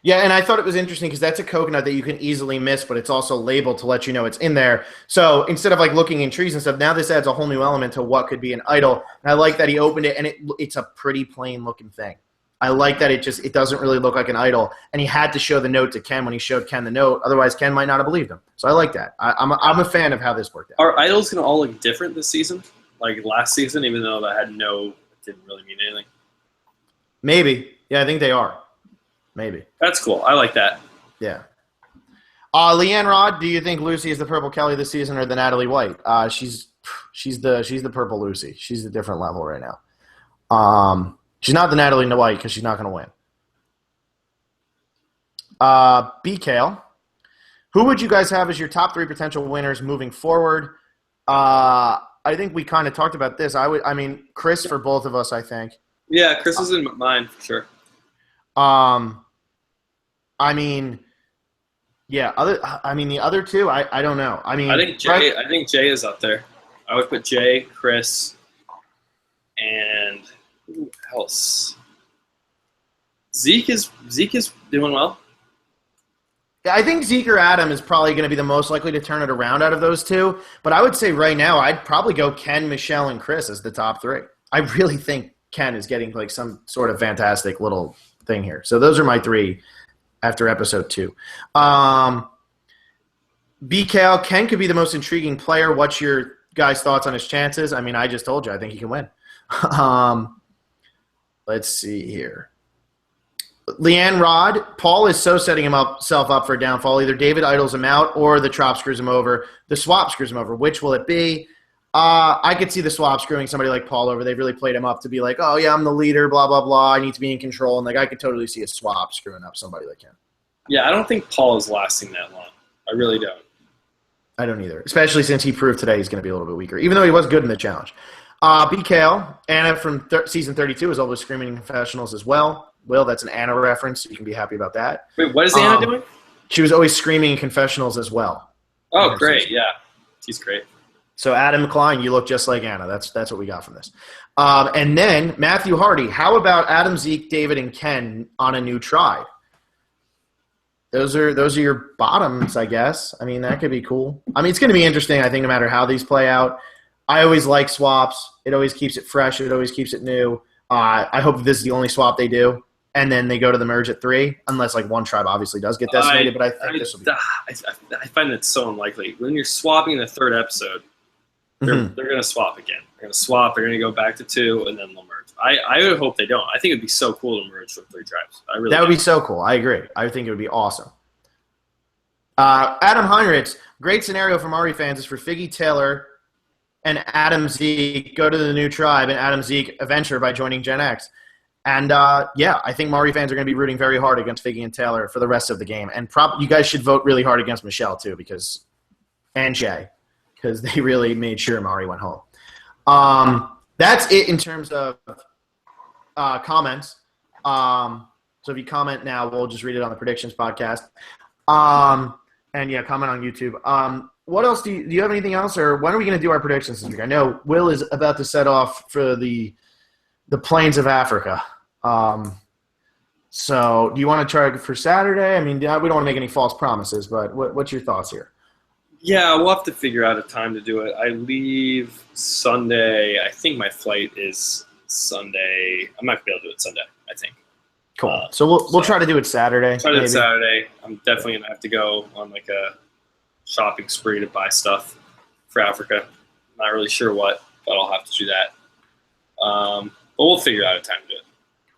[SPEAKER 1] Yeah, and I thought it was interesting because that's a coconut that you can easily miss, but it's also labeled to let you know it's in there. So instead of like looking in trees and stuff, now this adds a whole new element to what could be an idol. And I like that he opened it, and it's a pretty plain looking thing. I like that it doesn't really look like an idol. And he had to show the note to Ken when he showed Ken the note. Otherwise, Ken might not have believed him. So I like that. I'm a fan of how this worked out.
[SPEAKER 2] Are idols going to all look different this season? Like last season, even though it didn't really mean anything?
[SPEAKER 1] Maybe. Yeah, I think they are. Maybe.
[SPEAKER 2] That's cool. I like that.
[SPEAKER 1] Yeah. Leanne Rod, do you think Lucy is the Purple Kelly this season or the Natalie White? She's the Purple Lucy. She's a different level right now. She's not the Natalie White because she's not going to win. B-Kale, who would you guys have as your top 3 potential winners moving forward? I think we kind of talked about this. Chris for both of us, I think.
[SPEAKER 2] Yeah, Chris is in mine for sure.
[SPEAKER 1] The other two, I don't know. I
[SPEAKER 2] think Jay is up there. I would put Jay, Chris, and who else? Zeke is doing well.
[SPEAKER 1] Yeah, I think Zeke or Adam is probably going to be the most likely to turn it around out of those two. But I would say right now, I'd probably go Ken, Michele, and Chris as the top 3. I really think Ken is getting like some sort of fantastic little thing here. So those are my 3 after episode 2. BKL, Ken could be the most intriguing player. What's your guys' thoughts on his chances? I just told you, I think he can win. Let's see here. Leanne Rod, Paul is so setting himself up for a downfall. Either David idles him out or the Trop screws him over. The swap screws him over. Which will it be? I could see the swap screwing somebody like Paul over. They've really played him up to be like, oh, yeah, I'm the leader, blah, blah, blah. I need to be in control. And like I could totally see a swap screwing up somebody like him.
[SPEAKER 2] Yeah, I don't think Paul is lasting that long. I really don't.
[SPEAKER 1] I don't either, especially since he proved today he's going to be a little bit weaker, even though he was good in the challenge. BKL, Anna from season 32 is always screaming in confessionals as well. Will, that's an Anna reference. So you can be happy about that.
[SPEAKER 2] Wait, what is Anna doing?
[SPEAKER 1] She was always screaming in confessionals as well.
[SPEAKER 2] Oh, great. Yeah, she's great.
[SPEAKER 1] So Adam Klein, you look just like Anna. That's what we got from this. And then Matthew Hardy. How about Adam, Zeke, David, and Ken on a new tribe? Those are your bottoms, I guess. That could be cool. It's going to be interesting, I think, no matter how these play out. I always like swaps. It always keeps it fresh. It always keeps it new. I hope this is the only swap they do. And then they go to the merge at 3, unless like one tribe obviously does get decimated. But I think this will be.
[SPEAKER 2] I find it so unlikely. When you're swapping in the 3rd episode, they're going to swap again. They're going to swap. They're going to go back to 2, and then they'll merge. I would hope they don't. I think it would be so cool to merge with 3 tribes. That
[SPEAKER 1] would be so cool. I agree. I think it would be awesome. Adam Heinrichs, great scenario for Mari fans is for Figgy Taylor and Adam Zeke go to the new tribe and Adam Zeke adventure by joining Gen X. And, I think Mari fans are going to be rooting very hard against Figgy and Taylor for the rest of the game. And you guys should vote really hard against Michele, too, and Jay, because they really made sure Mari went home. That's it in terms of comments. So if you comment now, we'll just read it on the Predictions podcast. Comment on YouTube. What else do you have anything else, or when are we going to do our predictions this week? I know Will is about to set off for the plains of Africa. So do you want to try for Saturday? I mean, we don't want to make any false promises, but what's your thoughts here?
[SPEAKER 2] Yeah, we'll have to figure out a time to do it. I leave Sunday. I think my flight is Sunday. I'm not gonna be able to do it Sunday, I think.
[SPEAKER 1] Cool. So we'll try to do it Saturday.
[SPEAKER 2] Try to do it Saturday. I'm definitely gonna have to go on like a shopping spree to buy stuff for Africa. Not really sure what, but I'll have to do that. But we'll figure out a time to do it.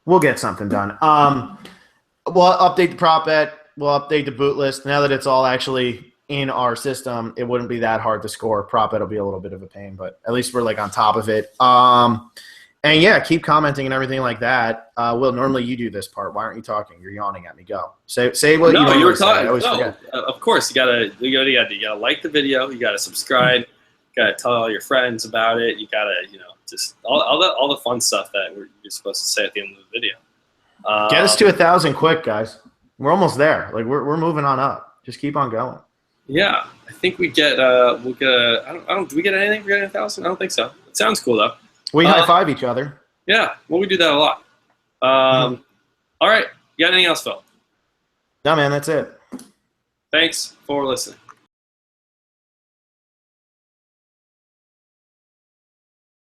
[SPEAKER 1] We'll get something done. We'll update the prop bet. We'll update the boot list. Now that it's all actually in our system, it wouldn't be that hard to score. Prop bet will be a little bit of a pain, but at least we're like on top of it. And yeah, keep commenting and everything like that. Will, normally you do this part. Why aren't you talking? You're yawning at me. Go. Say what you
[SPEAKER 2] were
[SPEAKER 1] talking.
[SPEAKER 2] talking.
[SPEAKER 1] I always
[SPEAKER 2] No,
[SPEAKER 1] forget.
[SPEAKER 2] of course you gotta like the video. You gotta subscribe. You gotta tell all your friends about it. You gotta just all the fun stuff that you're supposed to say at the end of the video.
[SPEAKER 1] Get us to 1,000 quick, guys. We're almost there. Like we're moving on up. Just keep on going.
[SPEAKER 2] Yeah, I think we get we'll get do we get anything for getting 1,000? I don't think so. It sounds cool though.
[SPEAKER 1] We high five each other.
[SPEAKER 2] Yeah, well we do that a lot. All right, you got anything else, Phil?
[SPEAKER 1] No, man, that's it.
[SPEAKER 2] Thanks for listening.